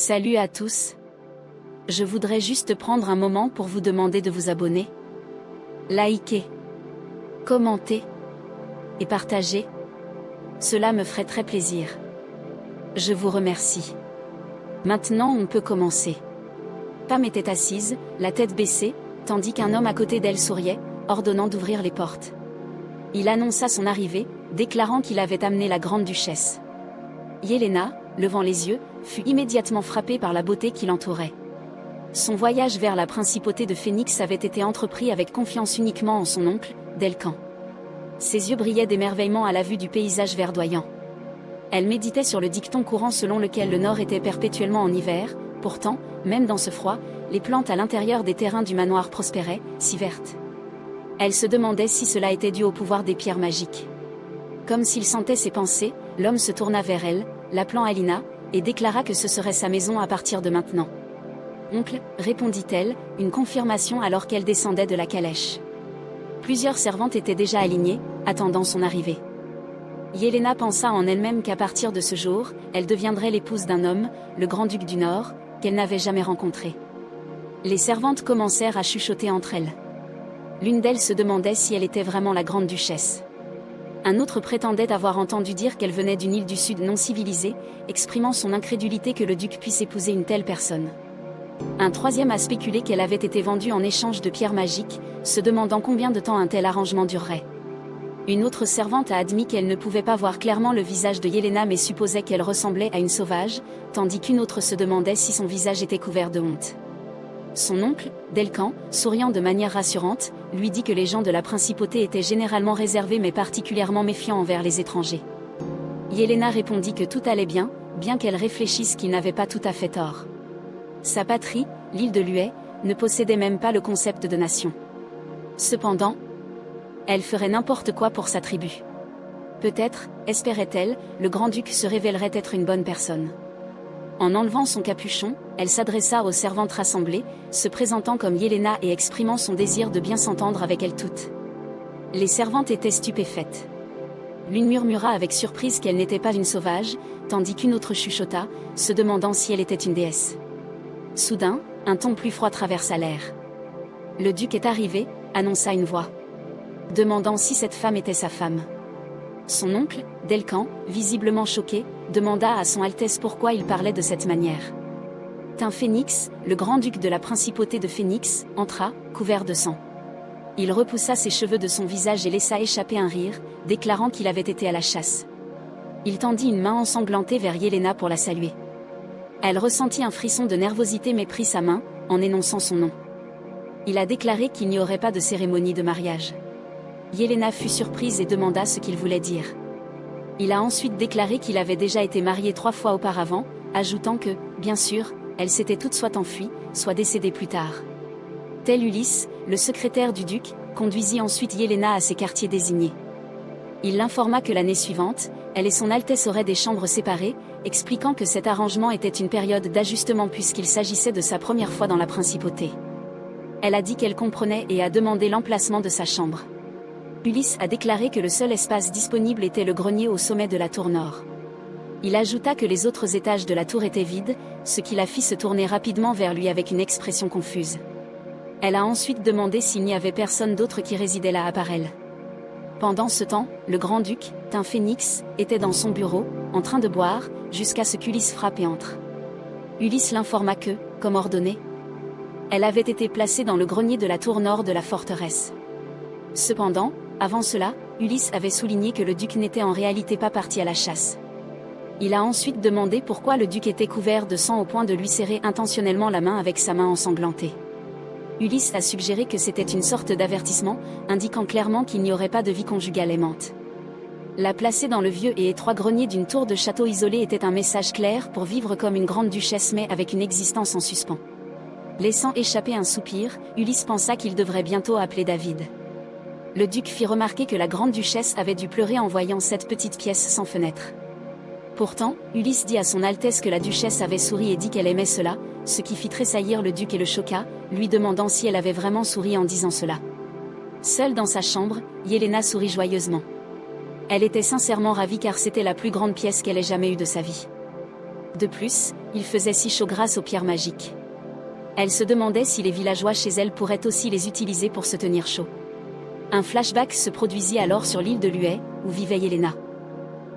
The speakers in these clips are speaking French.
Salut à tous. Je voudrais juste prendre un moment pour vous demander de vous abonner, liker, commenter et partager. Cela me ferait très plaisir. Je vous remercie. Maintenant on peut commencer. Pam était assise, la tête baissée, tandis qu'un homme à côté d'elle souriait, ordonnant d'ouvrir les portes. Il annonça son arrivée, déclarant qu'il avait amené la grande-duchesse. Yelena, levant les yeux, fut immédiatement frappée par la beauté qui l'entourait. Son voyage vers la principauté de Phénix avait été entrepris avec confiance uniquement en son oncle, Delcan. Ses yeux brillaient d'émerveillement à la vue du paysage verdoyant. Elle méditait sur le dicton courant selon lequel le Nord était perpétuellement en hiver. Pourtant, même dans ce froid, les plantes à l'intérieur des terrains du manoir prospéraient, si vertes. Elle se demandait si cela était dû au pouvoir des pierres magiques. Comme s'il sentait ses pensées, l'homme se tourna vers elle, l'appelant Alina, et déclara que ce serait sa maison à partir de maintenant. Oncle, répondit-elle, une confirmation alors qu'elle descendait de la calèche. Plusieurs servantes étaient déjà alignées, attendant son arrivée. Yelena pensa en elle-même qu'à partir de ce jour, elle deviendrait l'épouse d'un homme, le grand-duc du Nord, qu'elle n'avait jamais rencontré. Les servantes commencèrent à chuchoter entre elles. L'une d'elles se demandait si elle était vraiment la grande-duchesse. Un autre prétendait avoir entendu dire qu'elle venait d'une île du Sud non civilisée, exprimant son incrédulité que le duc puisse épouser une telle personne. Un troisième a spéculé qu'elle avait été vendue en échange de pierres magiques, se demandant combien de temps un tel arrangement durerait. Une autre servante a admis qu'elle ne pouvait pas voir clairement le visage de Yelena mais supposait qu'elle ressemblait à une sauvage, tandis qu'une autre se demandait si son visage était couvert de honte. Son oncle, Delcan, souriant de manière rassurante, lui dit que les gens de la principauté étaient généralement réservés mais particulièrement méfiants envers les étrangers. Yelena répondit que tout allait bien qu'elle réfléchisse qu'il n'avait pas tout à fait tort. Sa patrie, l'île de Luay, ne possédait même pas le concept de nation. Cependant, elle ferait n'importe quoi pour sa tribu. Peut-être, espérait-elle, le grand-duc se révélerait être une bonne personne. En enlevant son capuchon, elle s'adressa aux servantes rassemblées, se présentant comme Yelena et exprimant son désir de bien s'entendre avec elles toutes. Les servantes étaient stupéfaites. L'une murmura avec surprise qu'elle n'était pas une sauvage, tandis qu'une autre chuchota, se demandant si elle était une déesse. Soudain, un ton plus froid traversa l'air. « Le duc est arrivé », annonça une voix. Demandant si cette femme était sa femme. Son oncle, Delcan, visiblement choqué, demanda à son Altesse pourquoi il parlait de cette manière. Phénix, le grand-duc de la principauté de Phénix, entra, couvert de sang. Il repoussa ses cheveux de son visage et laissa échapper un rire, déclarant qu'il avait été à la chasse. Il tendit une main ensanglantée vers Yelena pour la saluer. Elle ressentit un frisson de nervosité mais prit sa main, en énonçant son nom. Il a déclaré qu'il n'y aurait pas de cérémonie de mariage. Yelena fut surprise et demanda ce qu'il voulait dire. Il a ensuite déclaré qu'il avait déjà été marié 3 fois auparavant, ajoutant que, bien sûr, elle s'était toute soit enfuie, soit décédée plus tard. Tel Ulysse, le secrétaire du duc, conduisit ensuite Yelena à ses quartiers désignés. Il l'informa que l'année suivante, elle et son Altesse auraient des chambres séparées, expliquant que cet arrangement était une période d'ajustement puisqu'il s'agissait de sa première fois dans la principauté. Elle a dit qu'elle comprenait et a demandé l'emplacement de sa chambre. Ulysse a déclaré que le seul espace disponible était le grenier au sommet de la tour nord. Il ajouta que les autres étages de la tour étaient vides, ce qui la fit se tourner rapidement vers lui avec une expression confuse. Elle a ensuite demandé s'il n'y avait personne d'autre qui résidait là à part elle. Pendant ce temps, le grand-duc, Phénix, était dans son bureau, en train de boire, jusqu'à ce qu'Ulysse frappe et entre. Ulysse l'informa que, comme ordonné, elle avait été placée dans le grenier de la tour nord de la forteresse. Cependant, avant cela, Ulysse avait souligné que le duc n'était en réalité pas parti à la chasse. Il a ensuite demandé pourquoi le duc était couvert de sang au point de lui serrer intentionnellement la main avec sa main ensanglantée. Ulysse a suggéré que c'était une sorte d'avertissement, indiquant clairement qu'il n'y aurait pas de vie conjugale aimante. La placer dans le vieux et étroit grenier d'une tour de château isolée était un message clair pour vivre comme une grande duchesse mais avec une existence en suspens. Laissant échapper un soupir, Ulysse pensa qu'il devrait bientôt appeler David. Le duc fit remarquer que la grande-duchesse avait dû pleurer en voyant cette petite pièce sans fenêtre. Pourtant, Ulysse dit à son Altesse que la duchesse avait souri et dit qu'elle aimait cela, ce qui fit tressaillir le duc et le choqua, lui demandant si elle avait vraiment souri en disant cela. Seule dans sa chambre, Yelena sourit joyeusement. Elle était sincèrement ravie car c'était la plus grande pièce qu'elle ait jamais eue de sa vie. De plus, il faisait si chaud grâce aux pierres magiques. Elle se demandait si les villageois chez elle pourraient aussi les utiliser pour se tenir chaud. Un flashback se produisit alors sur l'île de Luay, où vivait Yelena.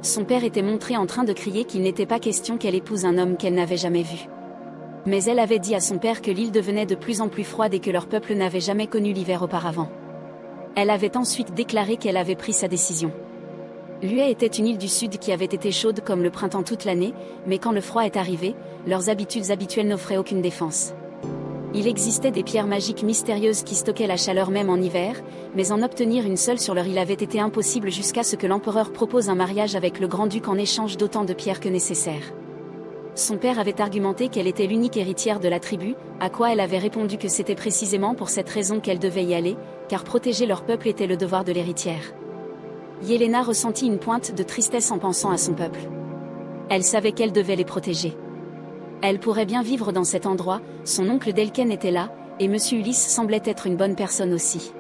Son père était montré en train de crier qu'il n'était pas question qu'elle épouse un homme qu'elle n'avait jamais vu. Mais elle avait dit à son père que l'île devenait de plus en plus froide et que leur peuple n'avait jamais connu l'hiver auparavant. Elle avait ensuite déclaré qu'elle avait pris sa décision. Luay était une île du sud qui avait été chaude comme le printemps toute l'année, mais quand le froid est arrivé, leurs habitudes habituelles n'offraient aucune défense. Il existait des pierres magiques mystérieuses qui stockaient la chaleur même en hiver, mais en obtenir une seule sur leur île avait été impossible jusqu'à ce que l'empereur propose un mariage avec le grand-duc en échange d'autant de pierres que nécessaire. Son père avait argumenté qu'elle était l'unique héritière de la tribu, à quoi elle avait répondu que c'était précisément pour cette raison qu'elle devait y aller, car protéger leur peuple était le devoir de l'héritière. Yelena ressentit une pointe de tristesse en pensant à son peuple. Elle savait qu'elle devait les protéger. Elle pourrait bien vivre dans cet endroit, son oncle Delken était là, et Monsieur Ulysse semblait être une bonne personne aussi.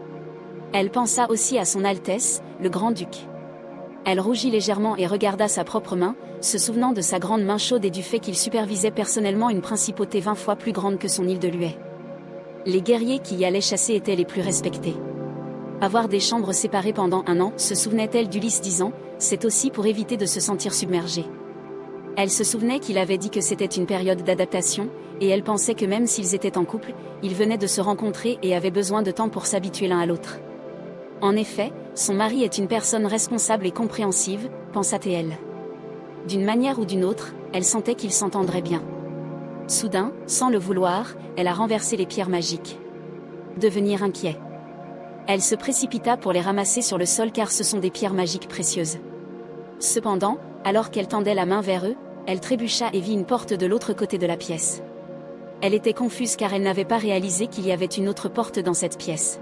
Elle pensa aussi à son Altesse, le grand-duc. Elle rougit légèrement et regarda sa propre main, se souvenant de sa grande main chaude et du fait qu'il supervisait personnellement une principauté 20 fois plus grande que son île de Luay. Les guerriers qui y allaient chasser étaient les plus respectés. Avoir des chambres séparées pendant 1 an, se souvenait-elle d'Ulysse disant, c'est aussi pour éviter de se sentir submergée. Elle se souvenait qu'il avait dit que c'était une période d'adaptation, et elle pensait que même s'ils étaient en couple, ils venaient de se rencontrer et avaient besoin de temps pour s'habituer l'un à l'autre. En effet, son mari est une personne responsable et compréhensive, pensa-t-elle. D'une manière ou d'une autre, elle sentait qu'ils s'entendraient bien. Soudain, sans le vouloir, elle a renversé les pierres magiques. Devenir inquiet. Elle se précipita pour les ramasser sur le sol car ce sont des pierres magiques précieuses. Cependant, alors qu'elle tendait la main vers eux, elle trébucha et vit une porte de l'autre côté de la pièce. Elle était confuse car elle n'avait pas réalisé qu'il y avait une autre porte dans cette pièce.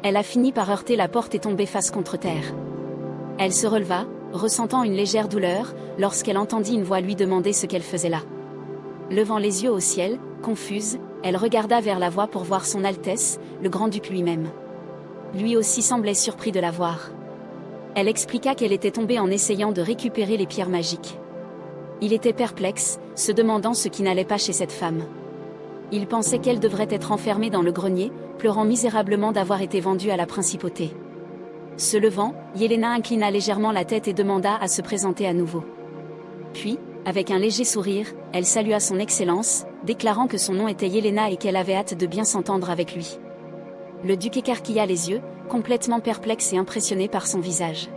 Elle a fini par heurter la porte et tomber face contre terre. Elle se releva, ressentant une légère douleur, lorsqu'elle entendit une voix lui demander ce qu'elle faisait là. Levant les yeux au ciel, confuse, elle regarda vers la voix pour voir son Altesse, le grand-duc lui-même. Lui aussi semblait surpris de la voir. Elle expliqua qu'elle était tombée en essayant de récupérer les pierres magiques. Il était perplexe, se demandant ce qui n'allait pas chez cette femme. Il pensait qu'elle devrait être enfermée dans le grenier, pleurant misérablement d'avoir été vendue à la principauté. Se levant, Yelena inclina légèrement la tête et demanda à se présenter à nouveau. Puis, avec un léger sourire, elle salua son Excellence, déclarant que son nom était Yelena et qu'elle avait hâte de bien s'entendre avec lui. Le duc écarquilla les yeux, complètement perplexe et impressionné par son visage.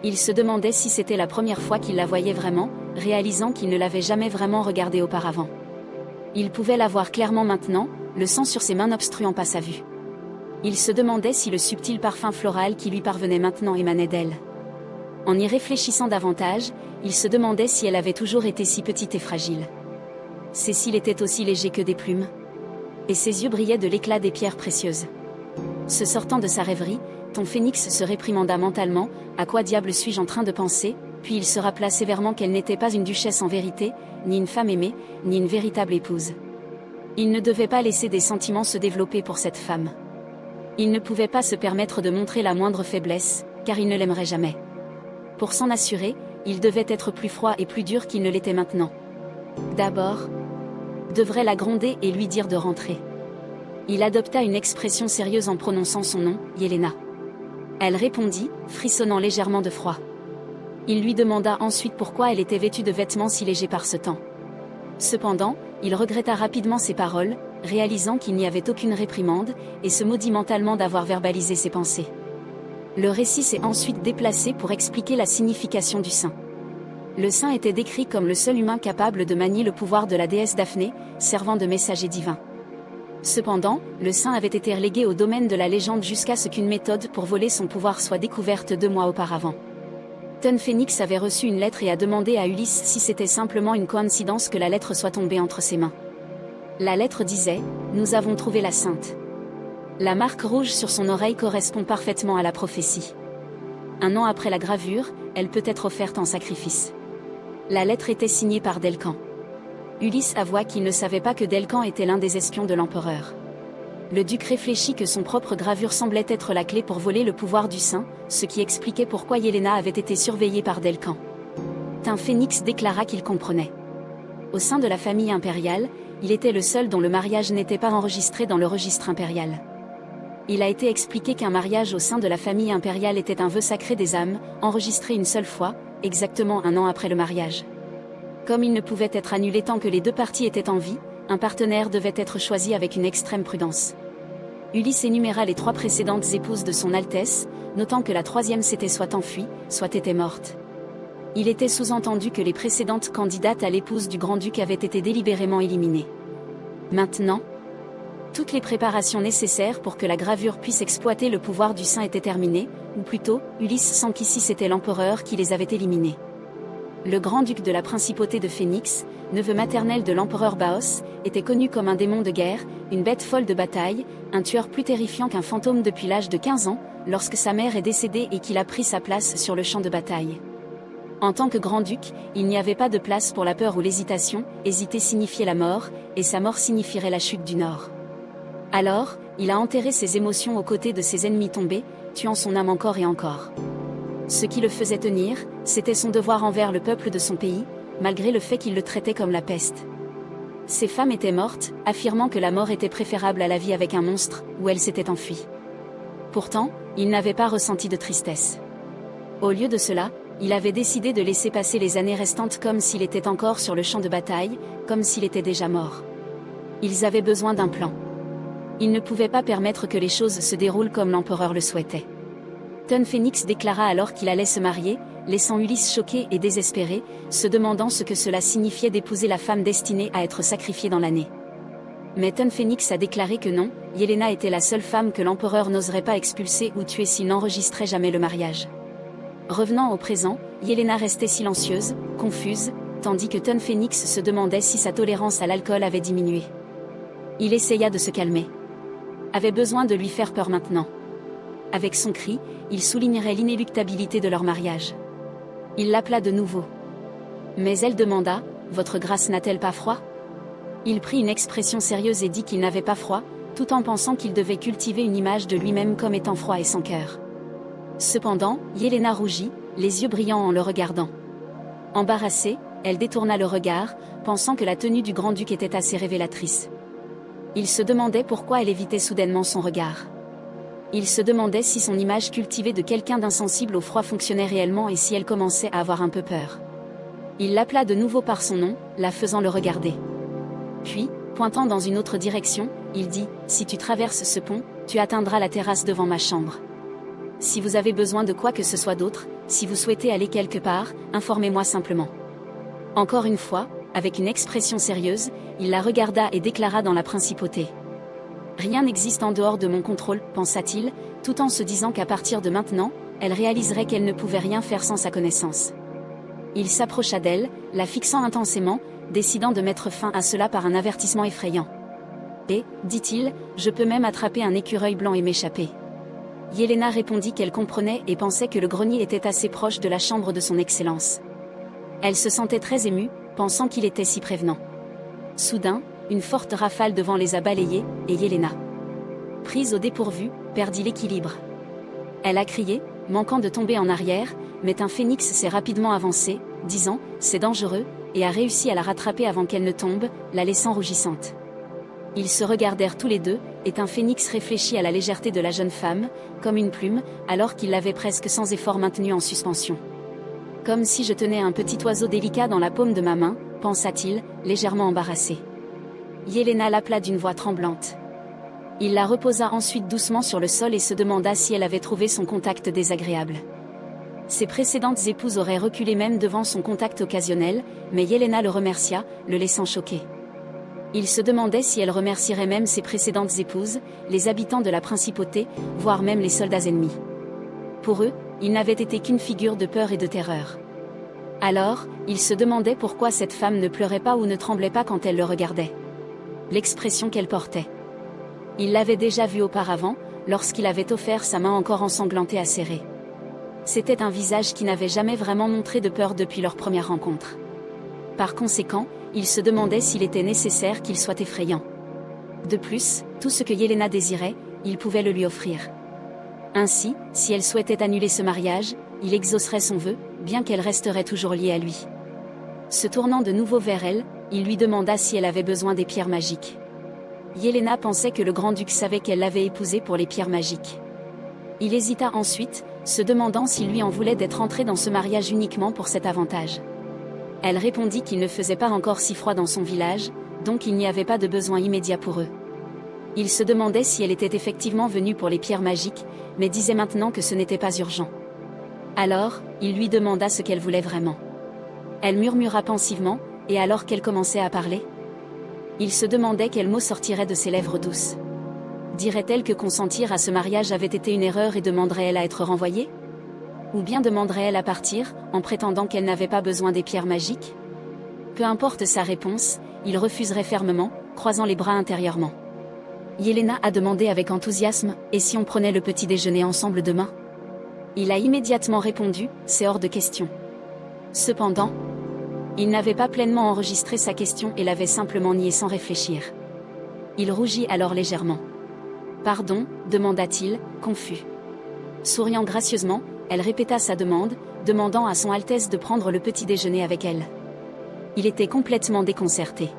Il se demandait si c'était la première fois qu'il la voyait vraiment, réalisant qu'il ne l'avait jamais vraiment regardée auparavant. Il pouvait la voir clairement maintenant, le sang sur ses mains n'obstruant pas sa vue. Il se demandait si le subtil parfum floral qui lui parvenait maintenant émanait d'elle. En y réfléchissant davantage, il se demandait si elle avait toujours été si petite et fragile. Ses cils étaient aussi légers que des plumes. Et ses yeux brillaient de l'éclat des pierres précieuses. Se sortant de sa rêverie, Ton Phénix se réprimanda mentalement, à quoi diable suis-je en train de penser, puis il se rappela sévèrement qu'elle n'était pas une duchesse en vérité, ni une femme aimée, ni une véritable épouse. Il ne devait pas laisser des sentiments se développer pour cette femme. Il ne pouvait pas se permettre de montrer la moindre faiblesse, car il ne l'aimerait jamais. Pour s'en assurer, il devait être plus froid et plus dur qu'il ne l'était maintenant. D'abord, devrait la gronder et lui dire de rentrer. Il adopta une expression sérieuse en prononçant son nom, Yelena. Elle répondit, frissonnant légèrement de froid. Il lui demanda ensuite pourquoi elle était vêtue de vêtements si légers par ce temps. Cependant, il regretta rapidement ses paroles, réalisant qu'il n'y avait aucune réprimande, et se maudit mentalement d'avoir verbalisé ses pensées. Le récit s'est ensuite déplacé pour expliquer la signification du saint. Le saint était décrit comme le seul humain capable de manier le pouvoir de la déesse Daphné, servant de messager divin. Cependant, le saint avait été relégué au domaine de la légende jusqu'à ce qu'une méthode pour voler son pouvoir soit découverte 2 mois auparavant. Ton Phénix avait reçu une lettre et a demandé à Ulysse si c'était simplement une coïncidence que la lettre soit tombée entre ses mains. La lettre disait « Nous avons trouvé la sainte ». La marque rouge sur son oreille correspond parfaitement à la prophétie. 1 an après la gravure, elle peut être offerte en sacrifice. La lettre était signée par Delcan. Ulysse avoua qu'il ne savait pas que Delcan était l'un des espions de l'empereur. Le duc réfléchit que son propre gravure semblait être la clé pour voler le pouvoir du saint, ce qui expliquait pourquoi Yelena avait été surveillée par Delcan. Ton Phénix déclara qu'il comprenait. Au sein de la famille impériale, il était le seul dont le mariage n'était pas enregistré dans le registre impérial. Il a été expliqué qu'un mariage au sein de la famille impériale était un vœu sacré des âmes, enregistré une seule fois, exactement 1 an après le mariage. Comme il ne pouvait être annulé tant que les deux parties étaient en vie, un partenaire devait être choisi avec une extrême prudence. Ulysse énuméra les 3 précédentes épouses de son Altesse, notant que la 3e s'était soit enfuie, soit était morte. Il était sous-entendu que les précédentes candidates à l'épouse du grand-duc avaient été délibérément éliminées. Maintenant, toutes les préparations nécessaires pour que la gravure puisse exploiter le pouvoir du saint étaient terminées, ou plutôt, Ulysse sent qu'ici c'était l'empereur qui les avait éliminées. Le grand-duc de la principauté de Phénix, neveu maternel de l'empereur Baos, était connu comme un démon de guerre, une bête folle de bataille, un tueur plus terrifiant qu'un fantôme depuis l'âge de 15 ans, lorsque sa mère est décédée et qu'il a pris sa place sur le champ de bataille. En tant que grand-duc, il n'y avait pas de place pour la peur ou l'hésitation, hésiter signifiait la mort, et sa mort signifierait la chute du Nord. Alors, il a enterré ses émotions aux côtés de ses ennemis tombés, tuant son âme encore et encore. Ce qui le faisait tenir, c'était son devoir envers le peuple de son pays, malgré le fait qu'il le traitait comme la peste. Ses femmes étaient mortes, affirmant que la mort était préférable à la vie avec un monstre, où elles s'étaient enfuies. Pourtant, il n'avait pas ressenti de tristesse. Au lieu de cela, il avait décidé de laisser passer les années restantes comme s'il était encore sur le champ de bataille, comme s'il était déjà mort. Ils avaient besoin d'un plan. Il ne pouvait pas permettre que les choses se déroulent comme l'empereur le souhaitait. Ton Phénix déclara alors qu'il allait se marier, laissant Ulysse choqué et désespéré, se demandant ce que cela signifiait d'épouser la femme destinée à être sacrifiée dans l'année. Mais Ton Phénix a déclaré que non, Yelena était la seule femme que l'empereur n'oserait pas expulser ou tuer s'il n'enregistrait jamais le mariage. Revenant au présent, Yelena restait silencieuse, confuse, tandis que Ton Phénix se demandait si sa tolérance à l'alcool avait diminué. Il essaya de se calmer. Avait besoin de lui faire peur maintenant. Avec son cri, il soulignerait l'inéluctabilité de leur mariage. Il l'appela de nouveau. Mais elle demanda, « Votre grâce n'a-t-elle pas froid ?» Il prit une expression sérieuse et dit qu'il n'avait pas froid, tout en pensant qu'il devait cultiver une image de lui-même comme étant froid et sans cœur. Cependant, Yelena rougit, les yeux brillants en le regardant. Embarrassée, elle détourna le regard, pensant que la tenue du grand-duc était assez révélatrice. Il se demandait pourquoi elle évitait soudainement son regard. Il se demandait si son image cultivée de quelqu'un d'insensible au froid fonctionnait réellement et si elle commençait à avoir un peu peur. Il l'appela de nouveau par son nom, la faisant le regarder. Puis, pointant dans une autre direction, il dit, « Si tu traverses ce pont, tu atteindras la terrasse devant ma chambre. Si vous avez besoin de quoi que ce soit d'autre, si vous souhaitez aller quelque part, informez-moi simplement. » Encore une fois, avec une expression sérieuse, il la regarda et déclara dans la principauté. « Rien n'existe en dehors de mon contrôle, pensa-t-il, tout en se disant qu'à partir de maintenant, elle réaliserait qu'elle ne pouvait rien faire sans sa connaissance. Il s'approcha d'elle, la fixant intensément, décidant de mettre fin à cela par un avertissement effrayant. « Et, dit-il, je peux même attraper un écureuil blanc et m'échapper. » Yelena répondit qu'elle comprenait et pensait que le grenier était assez proche de la chambre de son Excellence. Elle se sentait très émue, pensant qu'il était si prévenant. Soudain, une forte rafale de vent les a balayés, et Yelena, prise au dépourvu, perdit l'équilibre. Elle a crié, manquant de tomber en arrière, mais un phénix s'est rapidement avancé, disant « C'est dangereux », et a réussi à la rattraper avant qu'elle ne tombe, la laissant rougissante. Ils se regardèrent tous les deux, et un phénix réfléchit à la légèreté de la jeune femme, comme une plume, alors qu'il l'avait presque sans effort maintenue en suspension. « Comme si je tenais un petit oiseau délicat dans la paume de ma main », pensa-t-il, légèrement embarrassé. Yelena l'appela d'une voix tremblante. Il la reposa ensuite doucement sur le sol et se demanda si elle avait trouvé son contact désagréable. Ses précédentes épouses auraient reculé même devant son contact occasionnel, mais Yelena le remercia, le laissant choqué. Il se demandait si elle remercierait même ses précédentes épouses, les habitants de la principauté, voire même les soldats ennemis. Pour eux, il n'avait été qu'une figure de peur et de terreur. Alors, il se demandait pourquoi cette femme ne pleurait pas ou ne tremblait pas quand elle le regardait. L'expression qu'elle portait. Il l'avait déjà vue auparavant, lorsqu'il avait offert sa main encore ensanglantée à serrer. C'était un visage qui n'avait jamais vraiment montré de peur depuis leur première rencontre. Par conséquent, il se demandait s'il était nécessaire qu'il soit effrayant. De plus, tout ce que Yelena désirait, il pouvait le lui offrir. Ainsi, si elle souhaitait annuler ce mariage, il exaucerait son vœu, bien qu'elle resterait toujours liée à lui. Se tournant de nouveau vers elle, Il lui demanda si elle avait besoin des pierres magiques. Yelena pensait que le grand-duc savait qu'elle l'avait épousé pour les pierres magiques. Il hésita ensuite, se demandant s'il lui en voulait d'être entré dans ce mariage uniquement pour cet avantage. Elle répondit qu'il ne faisait pas encore si froid dans son village, donc il n'y avait pas de besoin immédiat pour eux. Il se demandait si elle était effectivement venue pour les pierres magiques, mais disait maintenant que ce n'était pas urgent. Alors, il lui demanda ce qu'elle voulait vraiment. Elle murmura pensivement, et alors qu'elle commençait à parler, il se demandait quel mot sortirait de ses lèvres douces. Dirait-elle que consentir à ce mariage avait été une erreur et demanderait-elle à être renvoyée? Ou bien demanderait-elle à partir, en prétendant qu'elle n'avait pas besoin des pierres magiques? Peu importe sa réponse, il refuserait fermement, croisant les bras intérieurement. Yelena a demandé avec enthousiasme, « Et si on prenait le petit déjeuner ensemble demain ?» Il a immédiatement répondu, « C'est hors de question. » Cependant, il n'avait pas pleinement enregistré sa question et l'avait simplement nié sans réfléchir. Il rougit alors légèrement. « Pardon ?» demanda-t-il, confus. Souriant gracieusement, elle répéta sa demande, demandant à son Altesse de prendre le petit déjeuner avec elle. Il était complètement déconcerté.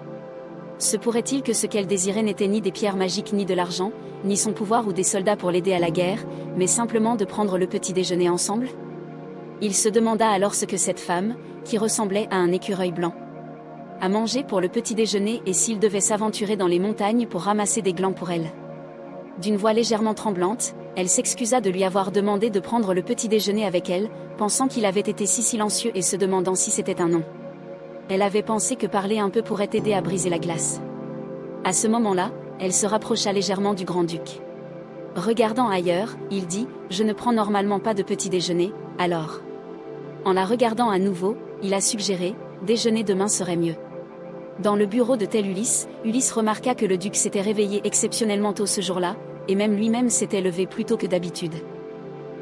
Se pourrait-il que ce qu'elle désirait n'était ni des pierres magiques ni de l'argent, ni son pouvoir ou des soldats pour l'aider à la guerre, mais simplement de prendre le petit déjeuner ensemble? Il se demanda alors ce que cette femme, qui ressemblait à un écureuil blanc, a mangé pour le petit déjeuner et s'il devait s'aventurer dans les montagnes pour ramasser des glands pour elle. D'une voix légèrement tremblante, elle s'excusa de lui avoir demandé de prendre le petit déjeuner avec elle, pensant qu'il avait été si silencieux et se demandant si c'était un non. Elle avait pensé que parler un peu pourrait aider à briser la glace. À ce moment-là, elle se rapprocha légèrement du grand-duc. Regardant ailleurs, il dit, « Je ne prends normalement pas de petit déjeuner, alors. » En la regardant à nouveau, il a suggéré, « Déjeuner demain serait mieux. » Dans le bureau de tel Ulysse, Ulysse remarqua que le duc s'était réveillé exceptionnellement tôt ce jour-là, et même lui-même s'était levé plus tôt que d'habitude.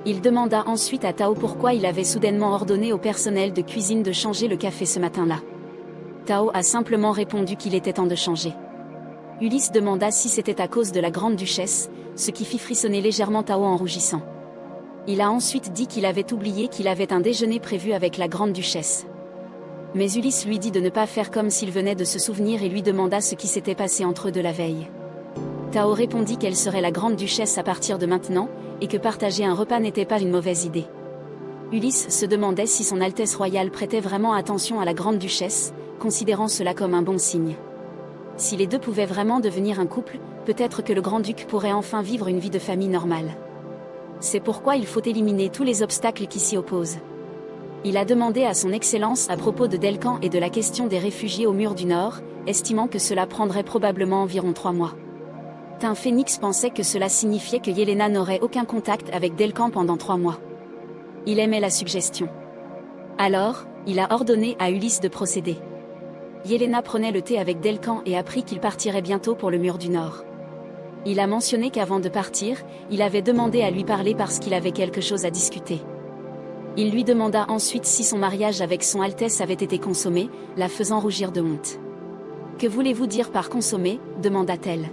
Il demanda ensuite à Tao pourquoi il avait soudainement ordonné au personnel de cuisine de changer le café ce matin-là. Tao a simplement répondu qu'il était temps de changer. Ulysse demanda si c'était à cause de la grande duchesse, ce qui fit frissonner légèrement Tao en rougissant. Il a ensuite dit qu'il avait oublié qu'il avait un déjeuner prévu avec la grande duchesse. Mais Ulysse lui dit de ne pas faire comme s'il venait de se souvenir et lui demanda ce qui s'était passé entre eux de la veille. Tao répondit qu'elle serait la grande duchesse à partir de maintenant, et que partager un repas n'était pas une mauvaise idée. Ulysse se demandait si son Altesse royale prêtait vraiment attention à la grande duchesse, considérant cela comme un bon signe. Si les deux pouvaient vraiment devenir un couple, peut-être que le grand-duc pourrait enfin vivre une vie de famille normale. C'est pourquoi il faut éliminer tous les obstacles qui s'y opposent. Il a demandé à son Excellence à propos de Delcan et de la question des réfugiés au mur du Nord, estimant que cela prendrait probablement environ 3 mois. Tin Phénix pensait que cela signifiait que Yelena n'aurait aucun contact avec Delcan pendant 3 mois. Il aimait la suggestion. Alors, il a ordonné à Ulysse de procéder. Yelena prenait le thé avec Delcan et apprit qu'il partirait bientôt pour le mur du Nord. Il a mentionné qu'avant de partir, il avait demandé à lui parler parce qu'il avait quelque chose à discuter. Il lui demanda ensuite si son mariage avec son Altesse avait été consommé, la faisant rougir de honte. « Que voulez-vous dire par consommé » demanda-t-elle.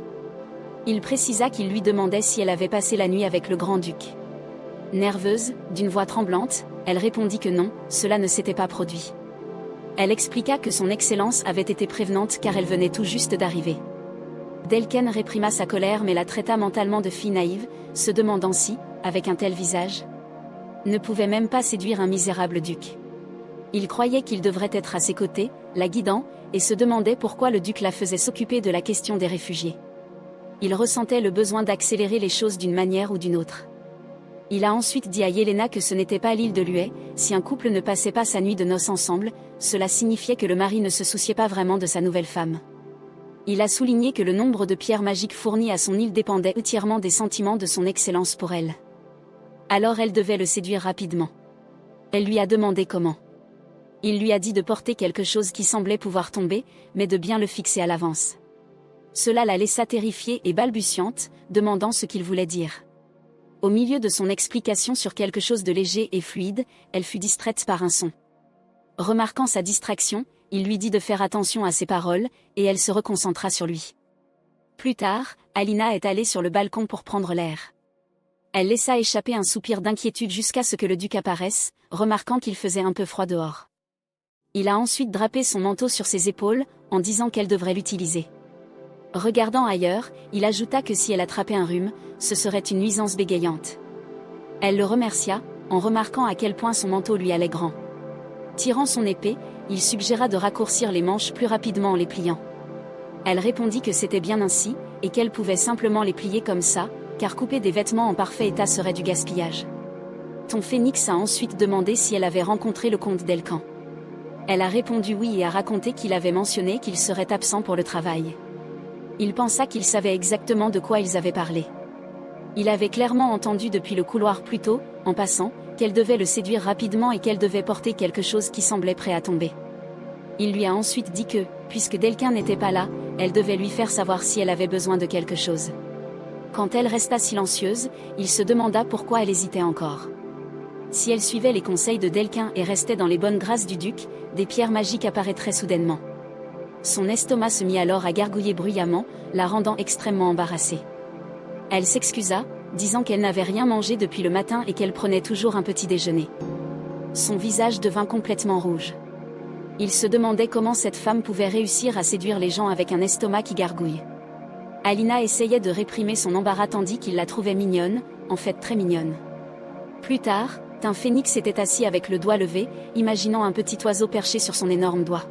Il précisa qu'il lui demandait si elle avait passé la nuit avec le grand-duc. Nerveuse, d'une voix tremblante, elle répondit que non, cela ne s'était pas produit. Elle expliqua que son Excellence avait été prévenante car elle venait tout juste d'arriver. Delcan réprima sa colère mais la traita mentalement de fille naïve, se demandant si, avec un tel visage, ne pouvait même pas séduire un misérable duc. Il croyait qu'il devrait être à ses côtés, la guidant, et se demandait pourquoi le duc la faisait s'occuper de la question des réfugiés. Il ressentait le besoin d'accélérer les choses d'une manière ou d'une autre. Il a ensuite dit à Yelena que ce n'était pas l'île de Luet, si un couple ne passait pas sa nuit de noces ensemble, cela signifiait que le mari ne se souciait pas vraiment de sa nouvelle femme. Il a souligné que le nombre de pierres magiques fournies à son île dépendait entièrement des sentiments de son Excellence pour elle. Alors elle devait le séduire rapidement. Elle lui a demandé comment. Il lui a dit de porter quelque chose qui semblait pouvoir tomber, mais de bien le fixer à l'avance. Cela la laissa terrifiée et balbutiante, demandant ce qu'il voulait dire. Au milieu de son explication sur quelque chose de léger et fluide, elle fut distraite par un son. Remarquant sa distraction, il lui dit de faire attention à ses paroles, et elle se reconcentra sur lui. Plus tard, Alina est allée sur le balcon pour prendre l'air. Elle laissa échapper un soupir d'inquiétude jusqu'à ce que le duc apparaisse, remarquant qu'il faisait un peu froid dehors. Il a ensuite drapé son manteau sur ses épaules, en disant qu'elle devrait l'utiliser. Regardant ailleurs, il ajouta que si elle attrapait un rhume, ce serait une nuisance bégayante. Elle le remercia, en remarquant à quel point son manteau lui allait grand. Tirant son épée, il suggéra de raccourcir les manches plus rapidement en les pliant. Elle répondit que c'était bien ainsi, et qu'elle pouvait simplement les plier comme ça, car couper des vêtements en parfait état serait du gaspillage. Ton Phénix a ensuite demandé si elle avait rencontré le comte Delcan. Elle a répondu oui et a raconté qu'il avait mentionné qu'il serait absent pour le travail. Il pensa qu'il savait exactement de quoi ils avaient parlé. Il avait clairement entendu depuis le couloir plus tôt, en passant, qu'elle devait le séduire rapidement et qu'elle devait porter quelque chose qui semblait prêt à tomber. Il lui a ensuite dit que, puisque Delcan n'était pas là, elle devait lui faire savoir si elle avait besoin de quelque chose. Quand elle resta silencieuse, il se demanda pourquoi elle hésitait encore. Si elle suivait les conseils de Delcan et restait dans les bonnes grâces du duc, des pierres magiques apparaîtraient soudainement. Son estomac se mit alors à gargouiller bruyamment, la rendant extrêmement embarrassée. Elle s'excusa, disant qu'elle n'avait rien mangé depuis le matin et qu'elle prenait toujours un petit déjeuner. Son visage devint complètement rouge. Il se demandait comment cette femme pouvait réussir à séduire les gens avec un estomac qui gargouille. Alina essayait de réprimer son embarras tandis qu'il la trouvait mignonne, en fait très mignonne. Plus tard, un phénix était assis avec le doigt levé, imaginant un petit oiseau perché sur son énorme doigt.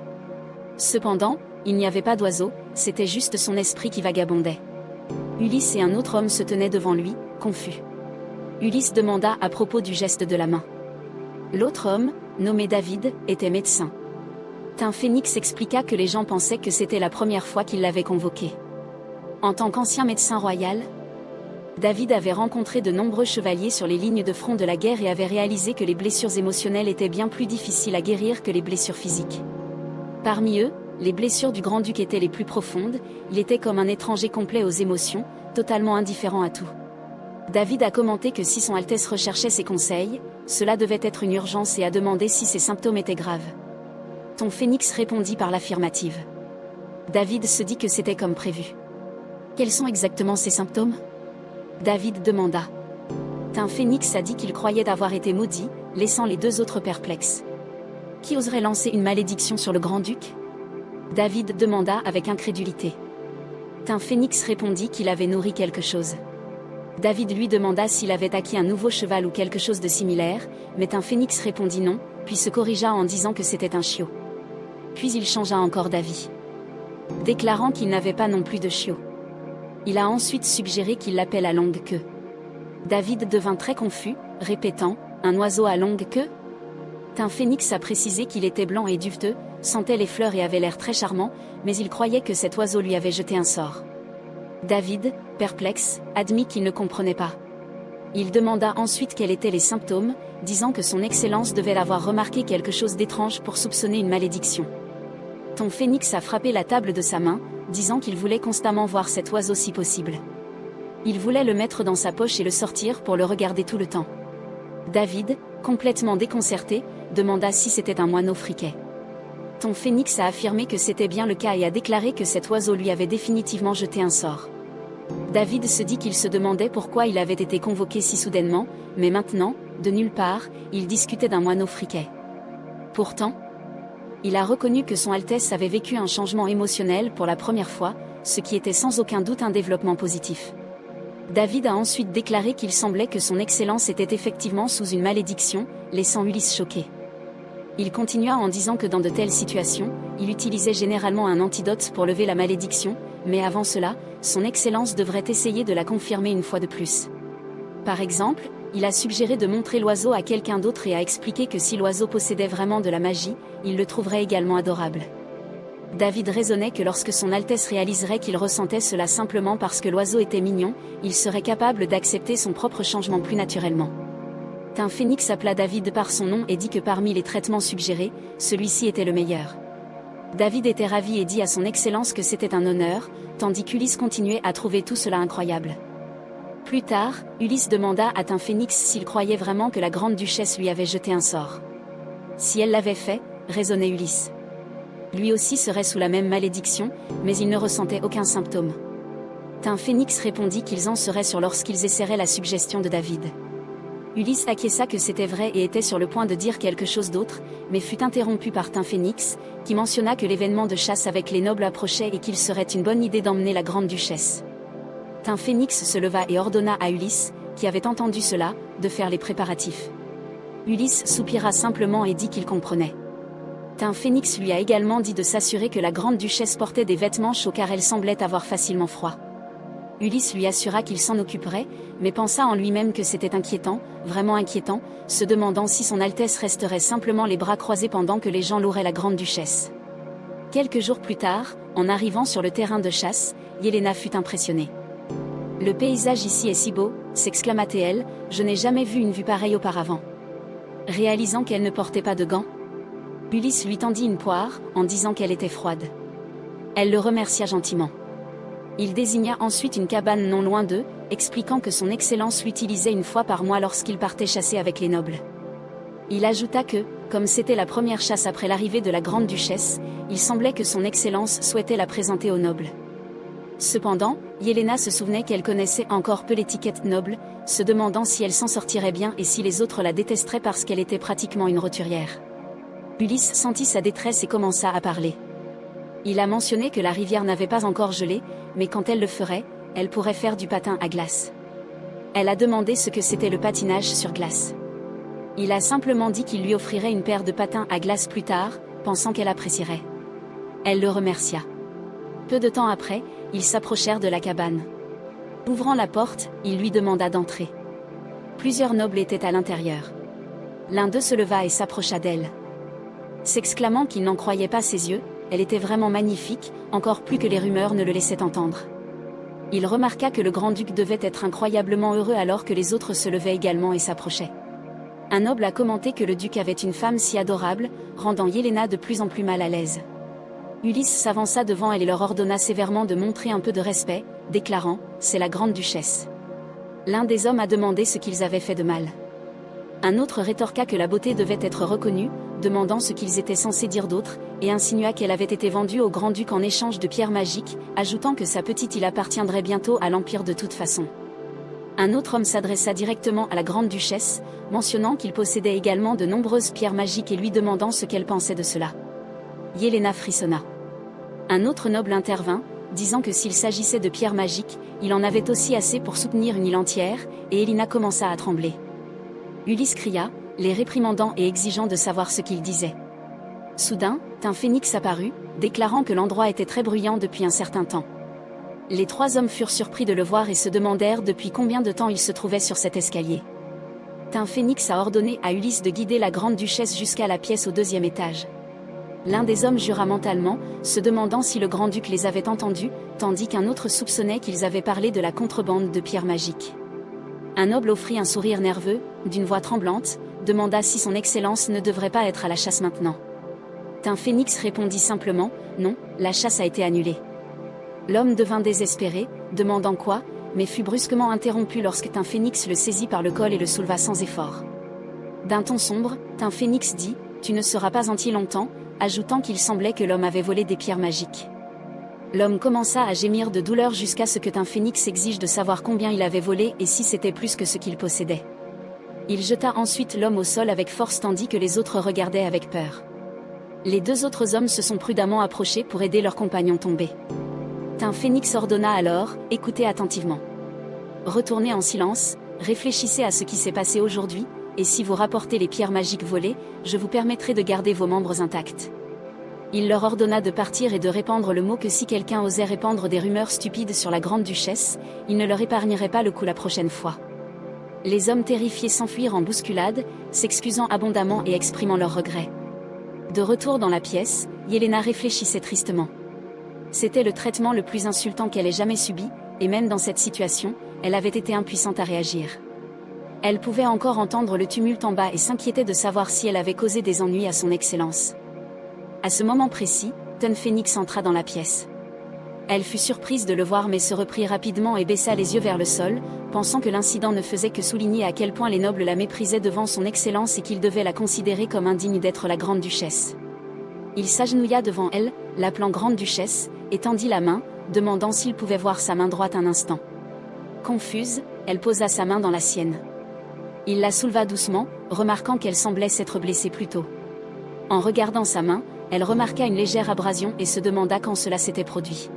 Cependant, il n'y avait pas d'oiseau, c'était juste son esprit qui vagabondait. Ulysse et un autre homme se tenaient devant lui, confus. Ulysse demanda à propos du geste de la main. L'autre homme, nommé David, était médecin. Un phénix expliqua que les gens pensaient que c'était la première fois qu'il l'avait convoqué. En tant qu'ancien médecin royal, David avait rencontré de nombreux chevaliers sur les lignes de front de la guerre et avait réalisé que les blessures émotionnelles étaient bien plus difficiles à guérir que les blessures physiques. Parmi eux, les blessures du grand-duc étaient les plus profondes, il était comme un étranger complet aux émotions, totalement indifférent à tout. David a commenté que si son Altesse recherchait ses conseils, cela devait être une urgence et a demandé si ses symptômes étaient graves. Ton phénix répondit par l'affirmative. David se dit que c'était comme prévu. Quels sont exactement ces symptômes ? David demanda. Un phénix a dit qu'il croyait avoir été maudit, laissant les deux autres perplexes. Qui oserait lancer une malédiction sur le grand-duc ? David demanda avec incrédulité. Un phénix répondit qu'il avait nourri quelque chose. David lui demanda s'il avait acquis un nouveau cheval ou quelque chose de similaire, mais un phénix répondit non, puis se corrigea en disant que c'était un chiot. Puis il changea encore d'avis, déclarant qu'il n'avait pas non plus de chiot. Il a ensuite suggéré qu'il l'appelle à longue queue. David devint très confus, répétant « Un oiseau à longue queue ?» Un phénix a précisé qu'il était blanc et duveteux, sentait les fleurs et avait l'air très charmant, mais il croyait que cet oiseau lui avait jeté un sort. David, perplexe, admit qu'il ne comprenait pas. Il demanda ensuite quels étaient les symptômes, disant que son Excellence devait avoir remarqué quelque chose d'étrange pour soupçonner une malédiction. Ton phénix a frappé la table de sa main, disant qu'il voulait constamment voir cet oiseau si possible. Il voulait le mettre dans sa poche et le sortir pour le regarder tout le temps. David, complètement déconcerté, demanda si c'était un moineau friquet. Ton phénix a affirmé que c'était bien le cas et a déclaré que cet oiseau lui avait définitivement jeté un sort. David se dit qu'il se demandait pourquoi il avait été convoqué si soudainement, mais maintenant, de nulle part, il discutait d'un moineau friquet. Pourtant, il a reconnu que son Altesse avait vécu un changement émotionnel pour la première fois, ce qui était sans aucun doute un développement positif. David a ensuite déclaré qu'il semblait que son Excellence était effectivement sous une malédiction, laissant Ulysse choqué. Il continua en disant que dans de telles situations, il utilisait généralement un antidote pour lever la malédiction, mais avant cela, son Excellence devrait essayer de la confirmer une fois de plus. Par exemple, il a suggéré de montrer l'oiseau à quelqu'un d'autre et a expliqué que si l'oiseau possédait vraiment de la magie, il le trouverait également adorable. David raisonnait que lorsque son Altesse réaliserait qu'il ressentait cela simplement parce que l'oiseau était mignon, il serait capable d'accepter son propre changement plus naturellement. Un phénix appela David par son nom et dit que parmi les traitements suggérés, celui-ci était le meilleur. David était ravi et dit à son Excellence que c'était un honneur, tandis qu'Ulysse continuait à trouver tout cela incroyable. Plus tard, Ulysse demanda à un phénix s'il croyait vraiment que la grande duchesse lui avait jeté un sort. Si elle l'avait fait, raisonnait Ulysse. Lui aussi serait sous la même malédiction, mais il ne ressentait aucun symptôme. Un phénix répondit qu'ils en seraient sûrs lorsqu'ils essaieraient la suggestion de David. Ulysse acquiesça que c'était vrai et était sur le point de dire quelque chose d'autre, mais fut interrompu par Tymphénix, qui mentionna que l'événement de chasse avec les nobles approchait et qu'il serait une bonne idée d'emmener la grande duchesse. Tymphénix se leva et ordonna à Ulysse, qui avait entendu cela, de faire les préparatifs. Ulysse soupira simplement et dit qu'il comprenait. Tymphénix lui a également dit de s'assurer que la grande duchesse portait des vêtements chauds car elle semblait avoir facilement froid. Ulysse lui assura qu'il s'en occuperait, mais pensa en lui-même que c'était inquiétant, vraiment inquiétant, se demandant si son Altesse resterait simplement les bras croisés pendant que les gens loueraient la grande duchesse. Quelques jours plus tard, en arrivant sur le terrain de chasse, Yelena fut impressionnée. « Le paysage ici est si beau », s'exclama-t-elle, « je n'ai jamais vu une vue pareille auparavant. » Réalisant qu'elle ne portait pas de gants, Ulysse lui tendit une poire, en disant qu'elle était froide. Elle le remercia gentiment. Il désigna ensuite une cabane non loin d'eux, expliquant que son Excellence l'utilisait une fois par mois lorsqu'il partait chasser avec les nobles. Il ajouta que, comme c'était la première chasse après l'arrivée de la grande duchesse, il semblait que son Excellence souhaitait la présenter aux nobles. Cependant, Yelena se souvenait qu'elle connaissait encore peu l'étiquette noble, se demandant si elle s'en sortirait bien et si les autres la détesteraient parce qu'elle était pratiquement une roturière. Ulysse sentit sa détresse et commença à parler. Il a mentionné que la rivière n'avait pas encore gelé, mais quand elle le ferait, elle pourrait faire du patin à glace. Elle a demandé ce que c'était le patinage sur glace. Il a simplement dit qu'il lui offrirait une paire de patins à glace plus tard, pensant qu'elle apprécierait. Elle le remercia. Peu de temps après, ils s'approchèrent de la cabane. Ouvrant la porte, il lui demanda d'entrer. Plusieurs nobles étaient à l'intérieur. L'un d'eux se leva et s'approcha d'elle. S'exclamant qu'il n'en croyait pas ses yeux, elle était vraiment magnifique, encore plus que les rumeurs ne le laissaient entendre. Il remarqua que le grand-duc devait être incroyablement heureux alors que les autres se levaient également et s'approchaient. Un noble a commenté que le duc avait une femme si adorable, rendant Yelena de plus en plus mal à l'aise. Ulysse s'avança devant elle et leur ordonna sévèrement de montrer un peu de respect, déclarant « C'est la grande duchesse ». L'un des hommes a demandé ce qu'ils avaient fait de mal. Un autre rétorqua que la beauté devait être reconnue, demandant ce qu'ils étaient censés dire d'autre, et insinua qu'elle avait été vendue au grand-duc en échange de pierres magiques, ajoutant que sa petite île appartiendrait bientôt à l'Empire de toute façon. Un autre homme s'adressa directement à la grande-duchesse, mentionnant qu'il possédait également de nombreuses pierres magiques et lui demandant ce qu'elle pensait de cela. Yelena frissonna. Un autre noble intervint, disant que s'il s'agissait de pierres magiques, il en avait aussi assez pour soutenir une île entière, et Yelena commença à trembler. Ulysse cria, les réprimandant et exigeant de savoir ce qu'il disait. Soudain, Tymphénix apparut, déclarant que l'endroit était très bruyant depuis un certain temps. Les trois hommes furent surpris de le voir et se demandèrent depuis combien de temps il se trouvait sur cet escalier. Tymphénix a ordonné à Ulysse de guider la grande duchesse jusqu'à la pièce au 2e étage. L'un des hommes jura mentalement, se demandant si le grand-duc les avait entendus, tandis qu'un autre soupçonnait qu'ils avaient parlé de la contrebande de pierres magiques. Un noble offrit un sourire nerveux, d'une voix tremblante, demanda si son Excellence ne devrait pas être à la chasse maintenant. Tymphénix répondit simplement, non, la chasse a été annulée. L'homme devint désespéré, demandant quoi, mais fut brusquement interrompu lorsque Tymphénix le saisit par le col et le souleva sans effort. D'un ton sombre, Tymphénix dit, tu ne seras pas entier longtemps, ajoutant qu'il semblait que l'homme avait volé des pierres magiques. L'homme commença à gémir de douleur jusqu'à ce que Tymphénix exige de savoir combien il avait volé et si c'était plus que ce qu'il possédait. Il jeta ensuite l'homme au sol avec force tandis que les autres regardaient avec peur. Les deux autres hommes se sont prudemment approchés pour aider leur compagnon tombé. Tymphénix ordonna alors, écoutez attentivement. Retournez en silence, réfléchissez à ce qui s'est passé aujourd'hui, et si vous rapportez les pierres magiques volées, je vous permettrai de garder vos membres intacts. Il leur ordonna de partir et de répandre le mot que si quelqu'un osait répandre des rumeurs stupides sur la grande duchesse, il ne leur épargnerait pas le coup la prochaine fois. Les hommes terrifiés s'enfuirent en bousculade, s'excusant abondamment et exprimant leurs regrets. De retour dans la pièce, Yelena réfléchissait tristement. C'était le traitement le plus insultant qu'elle ait jamais subi, et même dans cette situation, elle avait été impuissante à réagir. Elle pouvait encore entendre le tumulte en bas et s'inquiétait de savoir si elle avait causé des ennuis à son Excellence. À ce moment précis, Tymphénix entra dans la pièce. Elle fut surprise de le voir mais se reprit rapidement et baissa les yeux vers le sol, pensant que l'incident ne faisait que souligner à quel point les nobles la méprisaient devant son Excellence et qu'ils devaient la considérer comme indigne d'être la grande duchesse. Il s'agenouilla devant elle, l'appelant grande duchesse, et tendit la main, demandant s'il pouvait voir sa main droite un instant. Confuse, elle posa sa main dans la sienne. Il la souleva doucement, remarquant qu'elle semblait s'être blessée plus tôt. En regardant sa main, elle remarqua une légère abrasion et se demanda quand cela s'était produit.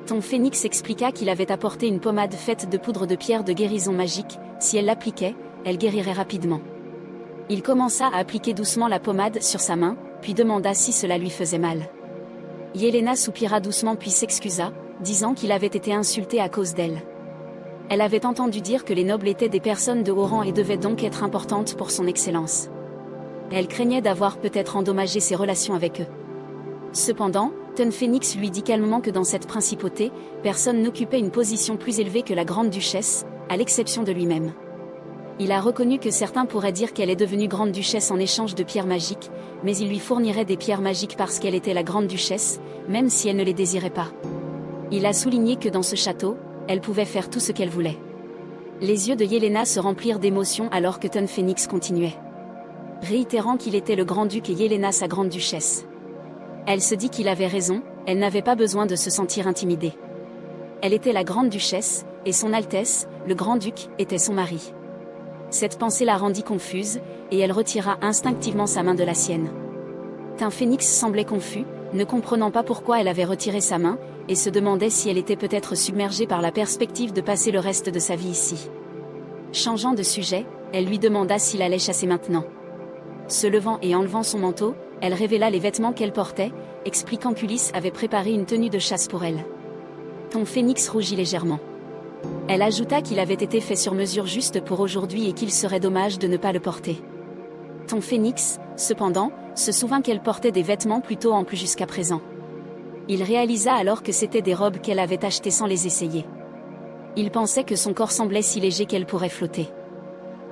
Tom Phoenix expliqua qu'il avait apporté une pommade faite de poudre de pierre de guérison magique, si elle l'appliquait, elle guérirait rapidement. Il commença à appliquer doucement la pommade sur sa main, puis demanda si cela lui faisait mal. Yelena soupira doucement puis s'excusa, disant qu'il avait été insulté à cause d'elle. Elle avait entendu dire que les nobles étaient des personnes de haut rang et devaient donc être importantes pour son excellence. Elle craignait d'avoir peut-être endommagé ses relations avec eux. Cependant, Tom Phoenix lui dit calmement que dans cette principauté, personne n'occupait une position plus élevée que la grande duchesse, à l'exception de lui-même. Il a reconnu que certains pourraient dire qu'elle est devenue grande duchesse en échange de pierres magiques, mais il lui fournirait des pierres magiques parce qu'elle était la grande duchesse, même si elle ne les désirait pas. Il a souligné que dans ce château, elle pouvait faire tout ce qu'elle voulait. Les yeux de Yelena se remplirent d'émotion alors que Tom Phoenix continuait, réitérant qu'il était le grand-duc et Yelena sa grande duchesse. Elle se dit qu'il avait raison, elle n'avait pas besoin de se sentir intimidée. Elle était la grande duchesse, et son Altesse, le grand-duc, était son mari. Cette pensée la rendit confuse, et elle retira instinctivement sa main de la sienne. Tom Phoenix semblait confus, ne comprenant pas pourquoi elle avait retiré sa main, et se demandait si elle était peut-être submergée par la perspective de passer le reste de sa vie ici. Changeant de sujet, elle lui demanda s'il allait chasser maintenant. Se levant et enlevant son manteau, elle révéla les vêtements qu'elle portait, expliquant qu'Ulysse avait préparé une tenue de chasse pour elle. Tom Phoenix rougit légèrement. Elle ajouta qu'il avait été fait sur mesure juste pour aujourd'hui et qu'il serait dommage de ne pas le porter. Tom Phoenix, cependant, se souvint qu'elle portait des vêtements plutôt amples jusqu'à présent. Il réalisa alors que c'étaient des robes qu'elle avait achetées sans les essayer. Il pensait que son corps semblait si léger qu'elle pourrait flotter.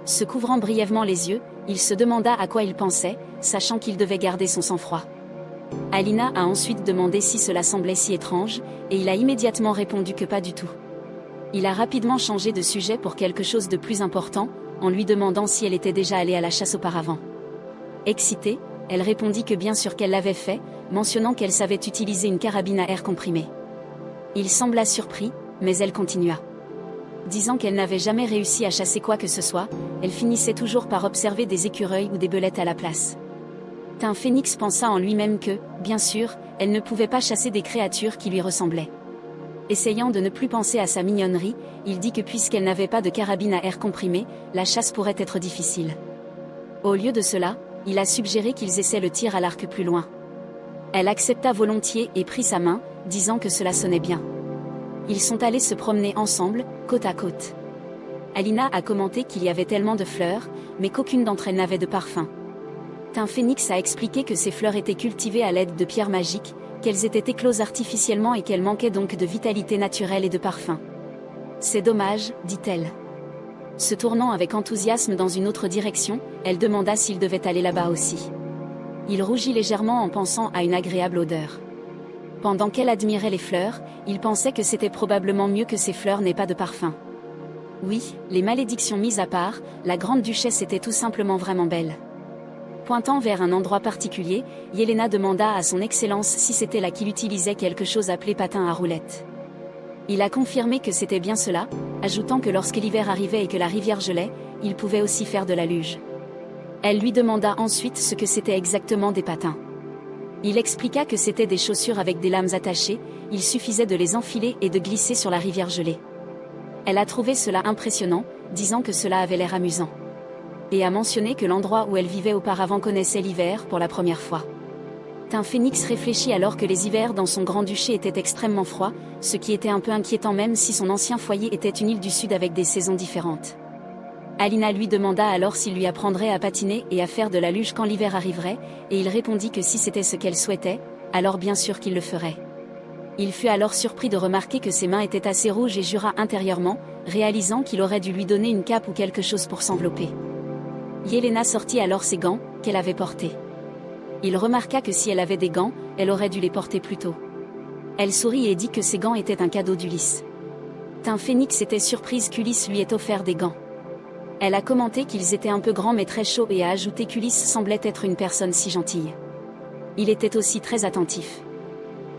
Se couvrant brièvement les yeux, il se demanda à quoi il pensait, sachant qu'il devait garder son sang-froid. Alina a ensuite demandé si cela semblait si étrange, et il a immédiatement répondu que pas du tout. Il a rapidement changé de sujet pour quelque chose de plus important, en lui demandant si elle était déjà allée à la chasse auparavant. Excitée, elle répondit que bien sûr qu'elle l'avait fait, mentionnant qu'elle savait utiliser une carabine à air comprimé. Il sembla surpris, mais elle continua. Disant qu'elle n'avait jamais réussi à chasser quoi que ce soit, elle finissait toujours par observer des écureuils ou des belettes à la place. Tom Phoenix pensa en lui-même que, bien sûr, elle ne pouvait pas chasser des créatures qui lui ressemblaient. Essayant de ne plus penser à sa mignonnerie, il dit que puisqu'elle n'avait pas de carabine à air comprimé, la chasse pourrait être difficile. Au lieu de cela, il a suggéré qu'ils essaient le tir à l'arc plus loin. Elle accepta volontiers et prit sa main, disant que cela sonnait bien. Ils sont allés se promener ensemble, côte à côte. Alina a commenté qu'il y avait tellement de fleurs, mais qu'aucune d'entre elles n'avait de parfum. Tom Phoenix a expliqué que ces fleurs étaient cultivées à l'aide de pierres magiques, qu'elles étaient écloses artificiellement et qu'elles manquaient donc de vitalité naturelle et de parfum. C'est dommage, dit-elle. Se tournant avec enthousiasme dans une autre direction, elle demanda s'il devait aller là-bas aussi. Il rougit légèrement en pensant à une agréable odeur. Pendant qu'elle admirait les fleurs, il pensait que c'était probablement mieux que ces fleurs n'aient pas de parfum. Oui, les malédictions mises à part, la grande duchesse était tout simplement vraiment belle. Pointant vers un endroit particulier, Yelena demanda à son excellence si c'était là qu'il utilisait quelque chose appelé patin à roulettes. Il a confirmé que c'était bien cela, ajoutant que lorsque l'hiver arrivait et que la rivière gelait, il pouvait aussi faire de la luge. Elle lui demanda ensuite ce que c'était exactement des patins. Il expliqua que c'était des chaussures avec des lames attachées, il suffisait de les enfiler et de glisser sur la rivière gelée. Elle a trouvé cela impressionnant, disant que cela avait l'air amusant. Et a mentionné que l'endroit où elle vivait auparavant connaissait l'hiver pour la première fois. Tom Phoenix réfléchit alors que les hivers dans son grand-duché étaient extrêmement froids, ce qui était un peu inquiétant même si son ancien foyer était une île du sud avec des saisons différentes. Alina lui demanda alors s'il lui apprendrait à patiner et à faire de la luge quand l'hiver arriverait, et il répondit que si c'était ce qu'elle souhaitait, alors bien sûr qu'il le ferait. Il fut alors surpris de remarquer que ses mains étaient assez rouges et jura intérieurement, réalisant qu'il aurait dû lui donner une cape ou quelque chose pour s'envelopper. Yelena sortit alors ses gants, qu'elle avait portés. Il remarqua que si elle avait des gants, elle aurait dû les porter plus tôt. Elle sourit et dit que ces gants étaient un cadeau d'Ulysse. Tom Phoenix était surprise qu'Ulysse lui ait offert des gants. Elle a commenté qu'ils étaient un peu grands mais très chauds et a ajouté qu'Ulysse semblait être une personne si gentille. Il était aussi très attentif.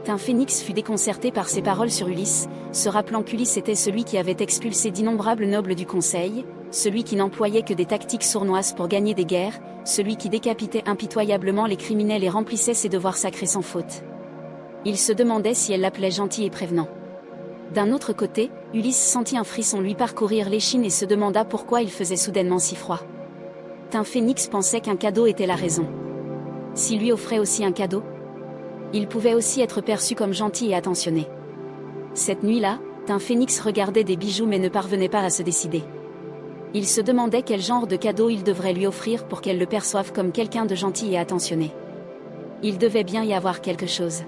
Tom Phoenix fut déconcerté par ses paroles sur Ulysse, se rappelant qu'Ulysse était celui qui avait expulsé d'innombrables nobles du conseil, celui qui n'employait que des tactiques sournoises pour gagner des guerres, celui qui décapitait impitoyablement les criminels et remplissait ses devoirs sacrés sans faute. Il se demandait si elle l'appelait gentil et prévenant. D'un autre côté, Ulysse sentit un frisson lui parcourir l'échine et se demanda pourquoi il faisait soudainement si froid. Tin Phénix pensait qu'un cadeau était la raison. S'il lui offrait aussi un cadeau, il pouvait aussi être perçu comme gentil et attentionné. Cette nuit-là, Tin Phénix regardait des bijoux mais ne parvenait pas à se décider. Il se demandait quel genre de cadeau il devrait lui offrir pour qu'elle le perçoive comme quelqu'un de gentil et attentionné. Il devait bien y avoir quelque chose.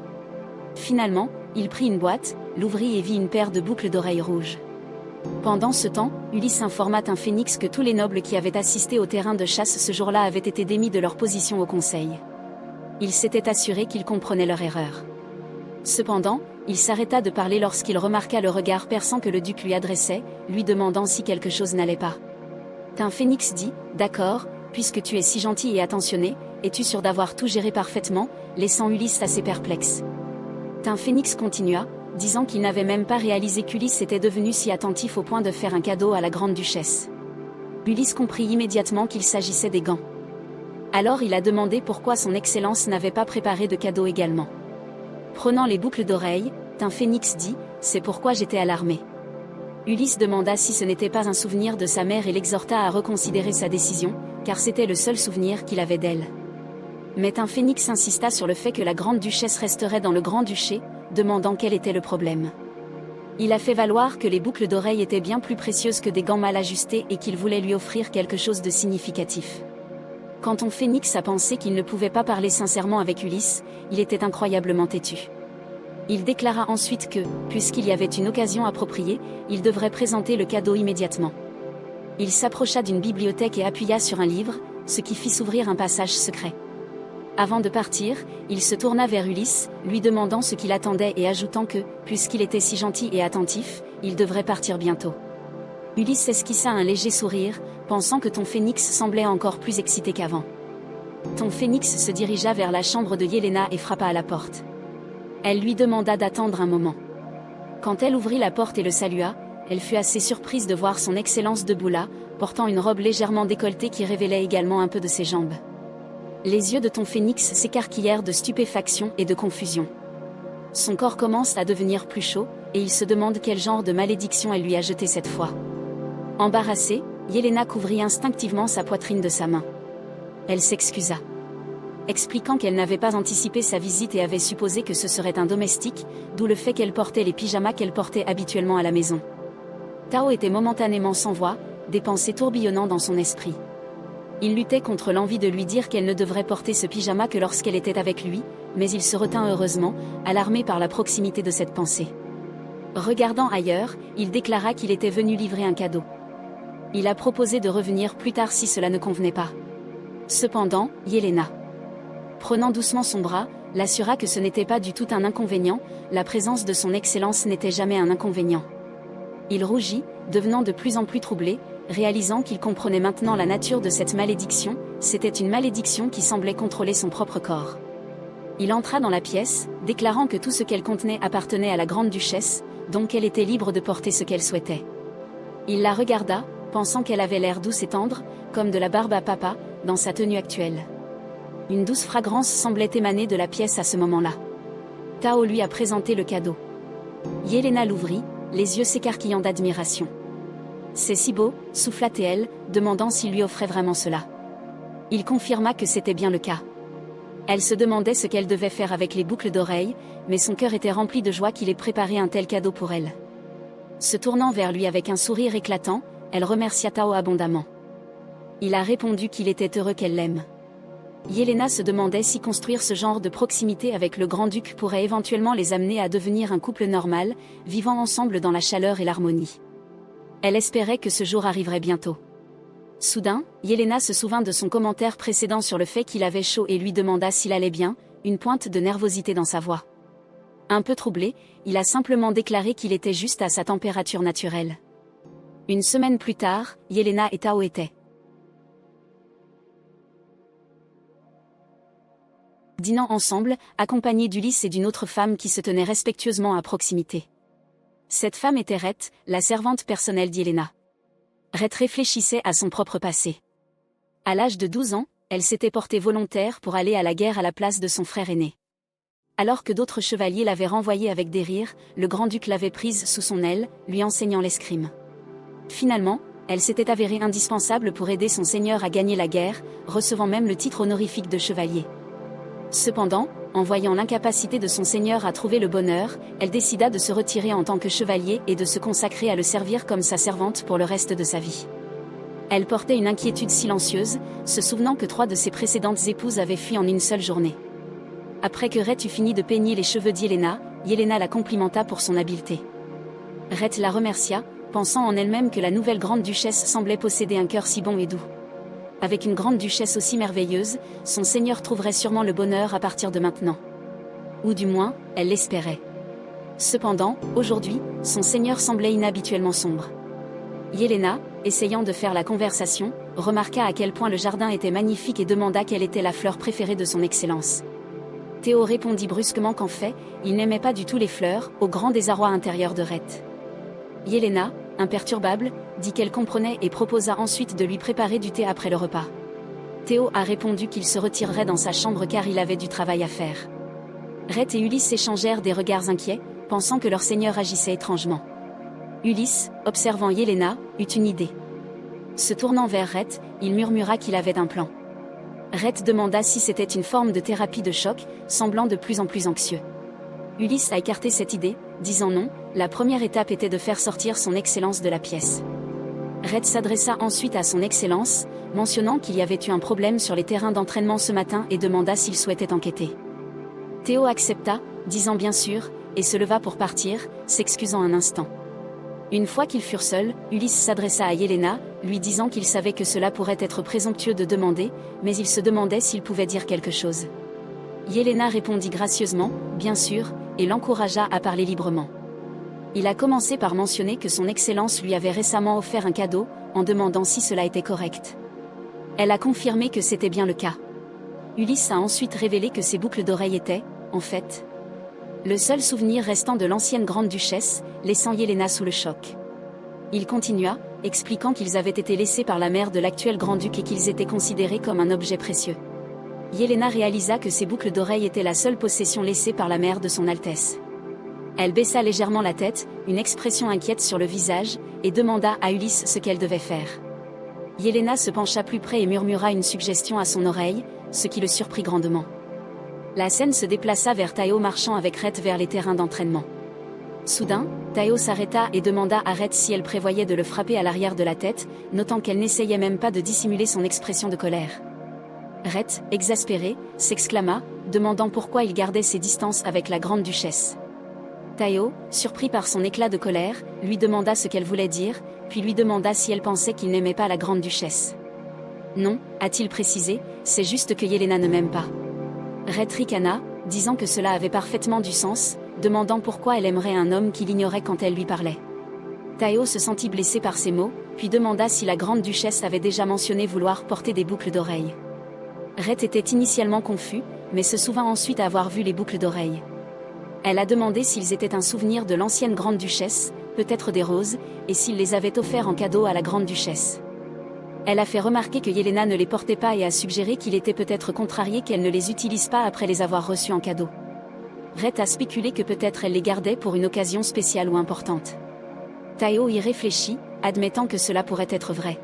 Finalement, il prit une boîte, l'ouvrit et vit une paire de boucles d'oreilles rouges. Pendant ce temps, Ulysse informa Tin Phénix que tous les nobles qui avaient assisté au terrain de chasse ce jour-là avaient été démis de leur position au conseil. Il s'était assuré qu'ils comprenaient leur erreur. Cependant, il s'arrêta de parler lorsqu'il remarqua le regard perçant que le duc lui adressait, lui demandant si quelque chose n'allait pas. Tin Phénix dit « D'accord, puisque tu es si gentil et attentionné, es-tu sûr d'avoir tout géré parfaitement ?» laissant Ulysse assez perplexe. Tin Phénix continua, disant qu'il n'avait même pas réalisé qu'Ulysse était devenu si attentif au point de faire un cadeau à la grande duchesse. Ulysse comprit immédiatement qu'il s'agissait des gants. Alors il a demandé pourquoi son Excellence n'avait pas préparé de cadeau également. Prenant les boucles d'oreilles, Tin Phénix dit « C'est pourquoi j'étais alarmé ». Ulysse demanda si ce n'était pas un souvenir de sa mère et l'exhorta à reconsidérer sa décision, car c'était le seul souvenir qu'il avait d'elle. Mais Tin Phénix insista sur le fait que la grande duchesse resterait dans le grand-duché, demandant quel était le problème. Il a fait valoir que les boucles d'oreilles étaient bien plus précieuses que des gants mal ajustés et qu'il voulait lui offrir quelque chose de significatif. Quand Tin Phénix a pensé qu'il ne pouvait pas parler sincèrement avec Ulysse, il était incroyablement têtu. Il déclara ensuite que, puisqu'il y avait une occasion appropriée, il devrait présenter le cadeau immédiatement. Il s'approcha d'une bibliothèque et appuya sur un livre, ce qui fit s'ouvrir un passage secret. Avant de partir, il se tourna vers Ulysse, lui demandant ce qu'il attendait et ajoutant que, puisqu'il était si gentil et attentif, il devrait partir bientôt. Ulysse esquissa un léger sourire, pensant que Tin Phénix semblait encore plus excité qu'avant. Tin Phénix se dirigea vers la chambre de Yelena et frappa à la porte. Elle lui demanda d'attendre un moment. Quand elle ouvrit la porte et le salua, elle fut assez surprise de voir son Excellence debout là, portant une robe légèrement décolletée qui révélait également un peu de ses jambes. Les yeux de Tin Phénix s'écarquillèrent de stupéfaction et de confusion. Son corps commence à devenir plus chaud, et il se demande quel genre de malédiction elle lui a jeté cette fois. Embarrassée, Yelena couvrit instinctivement sa poitrine de sa main. Elle s'excusa, expliquant qu'elle n'avait pas anticipé sa visite et avait supposé que ce serait un domestique, d'où le fait qu'elle portait les pyjamas qu'elle portait habituellement à la maison. Tao était momentanément sans voix, des pensées tourbillonnant dans son esprit. Il luttait contre l'envie de lui dire qu'elle ne devrait porter ce pyjama que lorsqu'elle était avec lui, mais il se retint heureusement, alarmé par la proximité de cette pensée. Regardant ailleurs, il déclara qu'il était venu livrer un cadeau. Il a proposé de revenir plus tard si cela ne convenait pas. Cependant, Yelena, prenant doucement son bras, l'assura que ce n'était pas du tout un inconvénient, la présence de son Excellence n'était jamais un inconvénient. Il rougit, devenant de plus en plus troublé, réalisant qu'il comprenait maintenant la nature de cette malédiction, c'était une malédiction qui semblait contrôler son propre corps. Il entra dans la pièce, déclarant que tout ce qu'elle contenait appartenait à la grande duchesse, donc elle était libre de porter ce qu'elle souhaitait. Il la regarda, pensant qu'elle avait l'air douce et tendre, comme de la barbe à papa, dans sa tenue actuelle. Une douce fragrance semblait émaner de la pièce à ce moment-là. Tao lui a présenté le cadeau. Yelena l'ouvrit, les yeux s'écarquillant d'admiration. « C'est si beau », souffla-t-elle, demandant s'il lui offrait vraiment cela. Il confirma que c'était bien le cas. Elle se demandait ce qu'elle devait faire avec les boucles d'oreilles, mais son cœur était rempli de joie qu'il ait préparé un tel cadeau pour elle. Se tournant vers lui avec un sourire éclatant, elle remercia Tao abondamment. Il a répondu qu'il était heureux qu'elle l'aime. Yelena se demandait si construire ce genre de proximité avec le grand-duc pourrait éventuellement les amener à devenir un couple normal, vivant ensemble dans la chaleur et l'harmonie. Elle espérait que ce jour arriverait bientôt. Soudain, Yelena se souvint de son commentaire précédent sur le fait qu'il avait chaud et lui demanda s'il allait bien, une pointe de nervosité dans sa voix. Un peu troublé, il a simplement déclaré qu'il était juste à sa température naturelle. Une semaine plus tard, Yelena et Tao étaient dînant ensemble, accompagnés d'Ulysse et d'une autre femme qui se tenait respectueusement à proximité. Cette femme était Rhett, la servante personnelle d'Yelena. Rhett réfléchissait à son propre passé. À l'âge de 12 ans, elle s'était portée volontaire pour aller à la guerre à la place de son frère aîné. Alors que d'autres chevaliers l'avaient renvoyée avec des rires, le grand-duc l'avait prise sous son aile, lui enseignant l'escrime. Finalement, elle s'était avérée indispensable pour aider son seigneur à gagner la guerre, recevant même le titre honorifique de chevalier. Cependant, en voyant l'incapacité de son seigneur à trouver le bonheur, elle décida de se retirer en tant que chevalier et de se consacrer à le servir comme sa servante pour le reste de sa vie. Elle portait une inquiétude silencieuse, se souvenant que 3 de ses précédentes épouses avaient fui en une seule journée. Après que Rhett eut fini de peigner les cheveux d'Yelena, Yelena la complimenta pour son habileté. Rhett la remercia, pensant en elle-même que la nouvelle grande-duchesse semblait posséder un cœur si bon et doux. Avec une grande-duchesse aussi merveilleuse, son seigneur trouverait sûrement le bonheur à partir de maintenant. Ou du moins, elle l'espérait. Cependant, aujourd'hui, son seigneur semblait inhabituellement sombre. Yelena, essayant de faire la conversation, remarqua à quel point le jardin était magnifique et demanda quelle était la fleur préférée de son excellence. Théo répondit brusquement qu'en fait, il n'aimait pas du tout les fleurs, au grand désarroi intérieur de Rhett. Yelena, imperturbable, dit qu'elle comprenait et proposa ensuite de lui préparer du thé après le repas. Théo a répondu qu'il se retirerait dans sa chambre car il avait du travail à faire. Rhett et Ulysse échangèrent des regards inquiets, pensant que leur seigneur agissait étrangement. Ulysse, observant Yelena, eut une idée. Se tournant vers Rhett, il murmura qu'il avait un plan. Rhett demanda si c'était une forme de thérapie de choc, semblant de plus en plus anxieux. Ulysse a écarté cette idée, disant non, la première étape était de faire sortir son excellence de la pièce. Rhett s'adressa ensuite à son excellence, mentionnant qu'il y avait eu un problème sur les terrains d'entraînement ce matin et demanda s'il souhaitait enquêter. Théo accepta, disant bien sûr, et se leva pour partir, s'excusant un instant. Une fois qu'ils furent seuls, Ulysse s'adressa à Yelena, lui disant qu'il savait que cela pourrait être présomptueux de demander, mais il se demandait s'il pouvait dire quelque chose. Yelena répondit gracieusement, bien sûr, et l'encouragea à parler librement. Il a commencé par mentionner que son Excellence lui avait récemment offert un cadeau, en demandant si cela était correct. Elle a confirmé que c'était bien le cas. Ulysse a ensuite révélé que ses boucles d'oreilles étaient, en fait, le seul souvenir restant de l'ancienne grande-duchesse, laissant Yelena sous le choc. Il continua, expliquant qu'ils avaient été laissés par la mère de l'actuel grand-duc et qu'ils étaient considérés comme un objet précieux. Yelena réalisa que ses boucles d'oreilles étaient la seule possession laissée par la mère de son Altesse. Elle baissa légèrement la tête, une expression inquiète sur le visage, et demanda à Ulysse ce qu'elle devait faire. Yelena se pencha plus près et murmura une suggestion à son oreille, ce qui le surprit grandement. La scène se déplaça vers Théo marchant avec Rhett vers les terrains d'entraînement. Soudain, Théo s'arrêta et demanda à Rhett si elle prévoyait de le frapper à l'arrière de la tête, notant qu'elle n'essayait même pas de dissimuler son expression de colère. Rhett, exaspéré, s'exclama, demandant pourquoi il gardait ses distances avec la grande-duchesse. Théo, surpris par son éclat de colère, lui demanda ce qu'elle voulait dire, puis lui demanda si elle pensait qu'il n'aimait pas la grande-duchesse. Non, a-t-il précisé, c'est juste que Yelena ne m'aime pas. Rhett ricana, disant que cela avait parfaitement du sens, demandant pourquoi elle aimerait un homme qui l'ignorait quand elle lui parlait. Théo se sentit blessé par ces mots, puis demanda si la grande-duchesse avait déjà mentionné vouloir porter des boucles d'oreilles. Rhett était initialement confus, mais se souvint ensuite avoir vu les boucles d'oreilles. Elle a demandé s'ils étaient un souvenir de l'ancienne grande-duchesse, peut-être des roses, et s'il les avait offerts en cadeau à la grande-duchesse. Elle a fait remarquer que Yelena ne les portait pas et a suggéré qu'il était peut-être contrarié qu'elle ne les utilise pas après les avoir reçus en cadeau. Rhett a spéculé que peut-être elle les gardait pour une occasion spéciale ou importante. Théo y réfléchit, admettant que cela pourrait être vrai.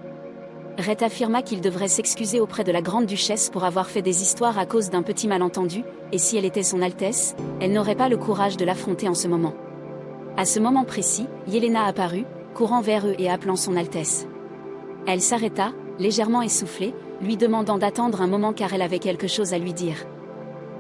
Rhett affirma qu'il devrait s'excuser auprès de la grande-duchesse pour avoir fait des histoires à cause d'un petit malentendu, et si elle était son Altesse, elle n'aurait pas le courage de l'affronter en ce moment. À ce moment précis, Yelena apparut, courant vers eux et appelant son Altesse. Elle s'arrêta, légèrement essoufflée, lui demandant d'attendre un moment car elle avait quelque chose à lui dire.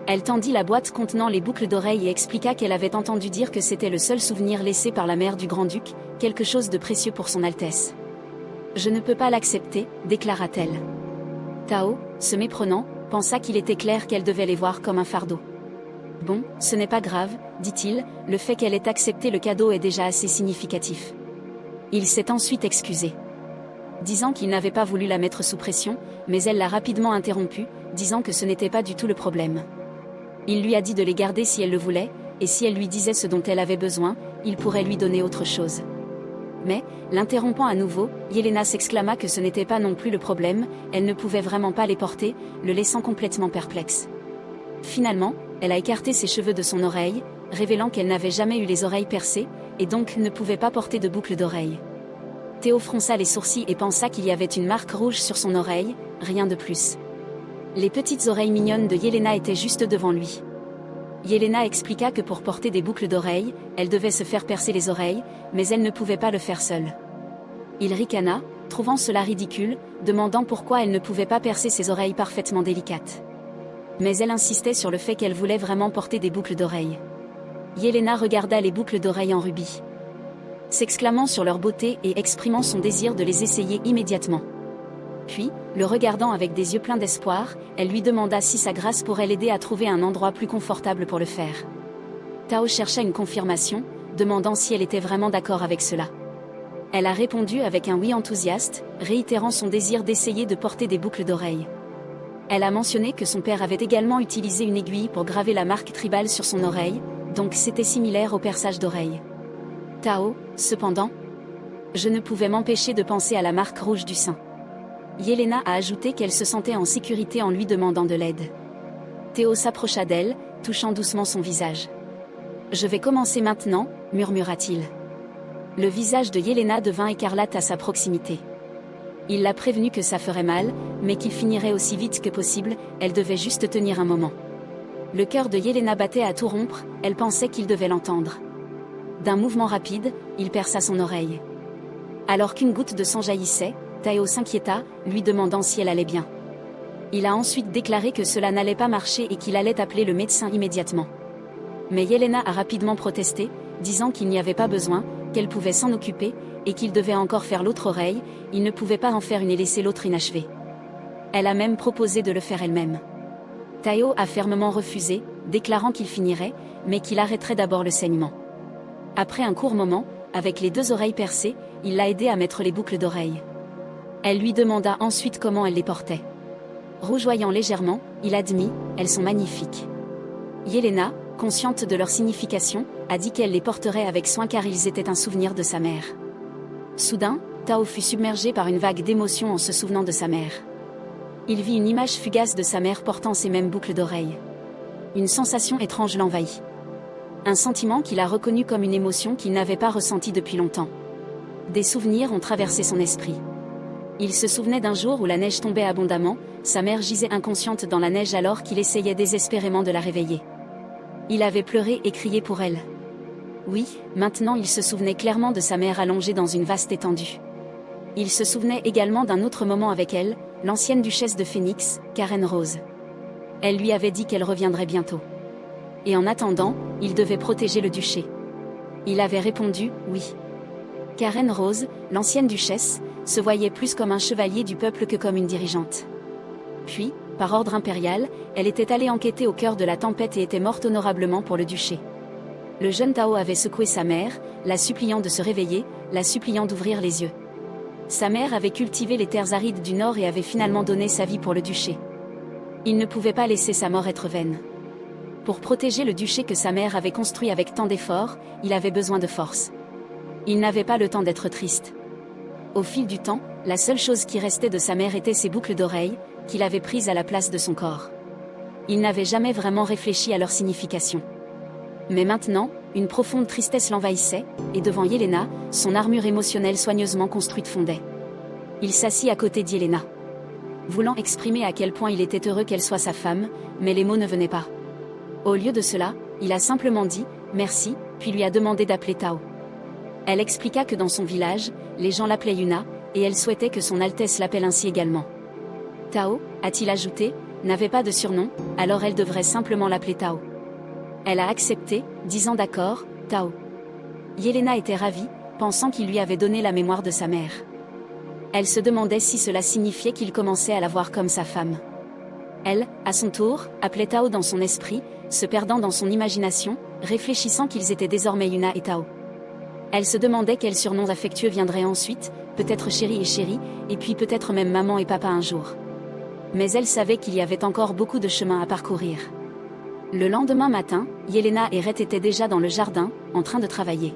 Elle tendit la boîte contenant les boucles d'oreilles et expliqua qu'elle avait entendu dire que c'était le seul souvenir laissé par la mère du grand-duc, quelque chose de précieux pour son Altesse. « Je ne peux pas l'accepter », déclara-t-elle. Théo, se méprenant, pensa qu'il était clair qu'elle devait les voir comme un fardeau. « Bon, ce n'est pas grave, » dit-il, le fait qu'elle ait accepté le cadeau est déjà assez significatif. Il s'est ensuite excusé, disant qu'il n'avait pas voulu la mettre sous pression, mais elle l'a rapidement interrompu, disant que ce n'était pas du tout le problème. Il lui a dit de les garder si elle le voulait, et si elle lui disait ce dont elle avait besoin, il pourrait lui donner autre chose. Mais, l'interrompant à nouveau, Yelena s'exclama que ce n'était pas non plus le problème, elle ne pouvait vraiment pas les porter, le laissant complètement perplexe. Finalement, elle a écarté ses cheveux de son oreille, révélant qu'elle n'avait jamais eu les oreilles percées, et donc ne pouvait pas porter de boucle d'oreille. Théo fronça les sourcils et pensa qu'il y avait une marque rouge sur son oreille, rien de plus. Les petites oreilles mignonnes de Yelena étaient juste devant lui. Yelena expliqua que pour porter des boucles d'oreilles, elle devait se faire percer les oreilles, mais elle ne pouvait pas le faire seule. Il ricana, trouvant cela ridicule, demandant pourquoi elle ne pouvait pas percer ses oreilles parfaitement délicates. Mais elle insistait sur le fait qu'elle voulait vraiment porter des boucles d'oreilles. Yelena regarda les boucles d'oreilles en rubis, s'exclamant sur leur beauté et exprimant son désir de les essayer immédiatement. Puis, le regardant avec des yeux pleins d'espoir, elle lui demanda si sa grâce pourrait l'aider à trouver un endroit plus confortable pour le faire. Tao chercha une confirmation, demandant si elle était vraiment d'accord avec cela. Elle a répondu avec un oui enthousiaste, réitérant son désir d'essayer de porter des boucles d'oreilles. Elle a mentionné que son père avait également utilisé une aiguille pour graver la marque tribale sur son oreille, donc c'était similaire au perçage d'oreille. Tao, cependant, je ne pouvais m'empêcher de penser à la marque rouge du sein. Yelena a ajouté qu'elle se sentait en sécurité en lui demandant de l'aide. Théo s'approcha d'elle, touchant doucement son visage. « Je vais commencer maintenant », murmura-t-il. Le visage de Yelena devint écarlate à sa proximité. Il l'a prévenue que ça ferait mal, mais qu'il finirait aussi vite que possible, elle devait juste tenir un moment. Le cœur de Yelena battait à tout rompre, elle pensait qu'il devait l'entendre. D'un mouvement rapide, il perça son oreille. Alors qu'une goutte de sang jaillissait, Tao s'inquiéta, lui demandant si elle allait bien. Il a ensuite déclaré que cela n'allait pas marcher et qu'il allait appeler le médecin immédiatement. Mais Yelena a rapidement protesté, disant qu'il n'y avait pas besoin, qu'elle pouvait s'en occuper, et qu'il devait encore faire l'autre oreille, il ne pouvait pas en faire une et laisser l'autre inachevée. Elle a même proposé de le faire elle-même. Tao a fermement refusé, déclarant qu'il finirait, mais qu'il arrêterait d'abord le saignement. Après un court moment, avec les deux oreilles percées, il l'a aidée à mettre les boucles d'oreilles. Elle lui demanda ensuite comment elle les portait. Rougeoyant légèrement, il admit, elles sont magnifiques. Yelena, consciente de leur signification, a dit qu'elle les porterait avec soin car ils étaient un souvenir de sa mère. Soudain, Tao fut submergé par une vague d'émotion en se souvenant de sa mère. Il vit une image fugace de sa mère portant ces mêmes boucles d'oreilles. Une sensation étrange l'envahit. Un sentiment qu'il a reconnu comme une émotion qu'il n'avait pas ressentie depuis longtemps. Des souvenirs ont traversé son esprit. Il se souvenait d'un jour où la neige tombait abondamment, sa mère gisait inconsciente dans la neige alors qu'il essayait désespérément de la réveiller. Il avait pleuré et crié pour elle. Oui, maintenant il se souvenait clairement de sa mère allongée dans une vaste étendue. Il se souvenait également d'un autre moment avec elle, l'ancienne duchesse de Phénix, Karen Rose. Elle lui avait dit qu'elle reviendrait bientôt. Et en attendant, il devait protéger le duché. Il avait répondu « oui ». Karen Rose, l'ancienne duchesse, se voyait plus comme un chevalier du peuple que comme une dirigeante. Puis, par ordre impérial, elle était allée enquêter au cœur de la tempête et était morte honorablement pour le duché. Le jeune Tao avait secoué sa mère, la suppliant de se réveiller, la suppliant d'ouvrir les yeux. Sa mère avait cultivé les terres arides du nord et avait finalement donné sa vie pour le duché. Il ne pouvait pas laisser sa mort être vaine. Pour protéger le duché que sa mère avait construit avec tant d'efforts, il avait besoin de force. Il n'avait pas le temps d'être triste. Au fil du temps, la seule chose qui restait de sa mère était ses boucles d'oreilles, qu'il avait prises à la place de son corps. Il n'avait jamais vraiment réfléchi à leur signification. Mais maintenant, une profonde tristesse l'envahissait, et devant Yelena, son armure émotionnelle soigneusement construite fondait. Il s'assit à côté d'Yelena, voulant exprimer à quel point il était heureux qu'elle soit sa femme, mais les mots ne venaient pas. Au lieu de cela, il a simplement dit « merci », puis lui a demandé d'appeler Tao. Elle expliqua que dans son village, les gens l'appelaient Yuna, et elle souhaitait que son Altesse l'appelle ainsi également. Tao, a-t-il ajouté, n'avait pas de surnom, alors elle devrait simplement l'appeler Tao. Elle a accepté, disant d'accord, Tao. Yelena était ravie, pensant qu'il lui avait donné la mémoire de sa mère. Elle se demandait si cela signifiait qu'il commençait à la voir comme sa femme. Elle, à son tour, appelait Tao dans son esprit, se perdant dans son imagination, réfléchissant qu'ils étaient désormais Yuna et Tao. Elle se demandait quels surnoms affectueux viendraient ensuite, peut-être chérie et chérie, et puis peut-être même maman et papa un jour. Mais elle savait qu'il y avait encore beaucoup de chemin à parcourir. Le lendemain matin, Yelena et Rhett étaient déjà dans le jardin, en train de travailler.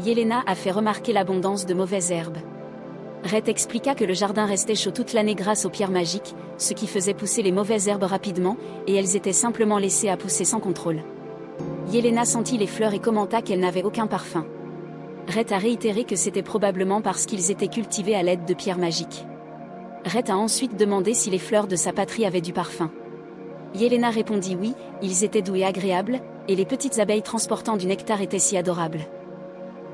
Yelena a fait remarquer l'abondance de mauvaises herbes. Rhett expliqua que le jardin restait chaud toute l'année grâce aux pierres magiques, ce qui faisait pousser les mauvaises herbes rapidement, et elles étaient simplement laissées à pousser sans contrôle. Yelena sentit les fleurs et commenta qu'elles n'avaient aucun parfum. Rhett a réitéré que c'était probablement parce qu'ils étaient cultivés à l'aide de pierres magiques. Rhett a ensuite demandé si les fleurs de sa patrie avaient du parfum. Yelena répondit oui, ils étaient doux et agréables, et les petites abeilles transportant du nectar étaient si adorables.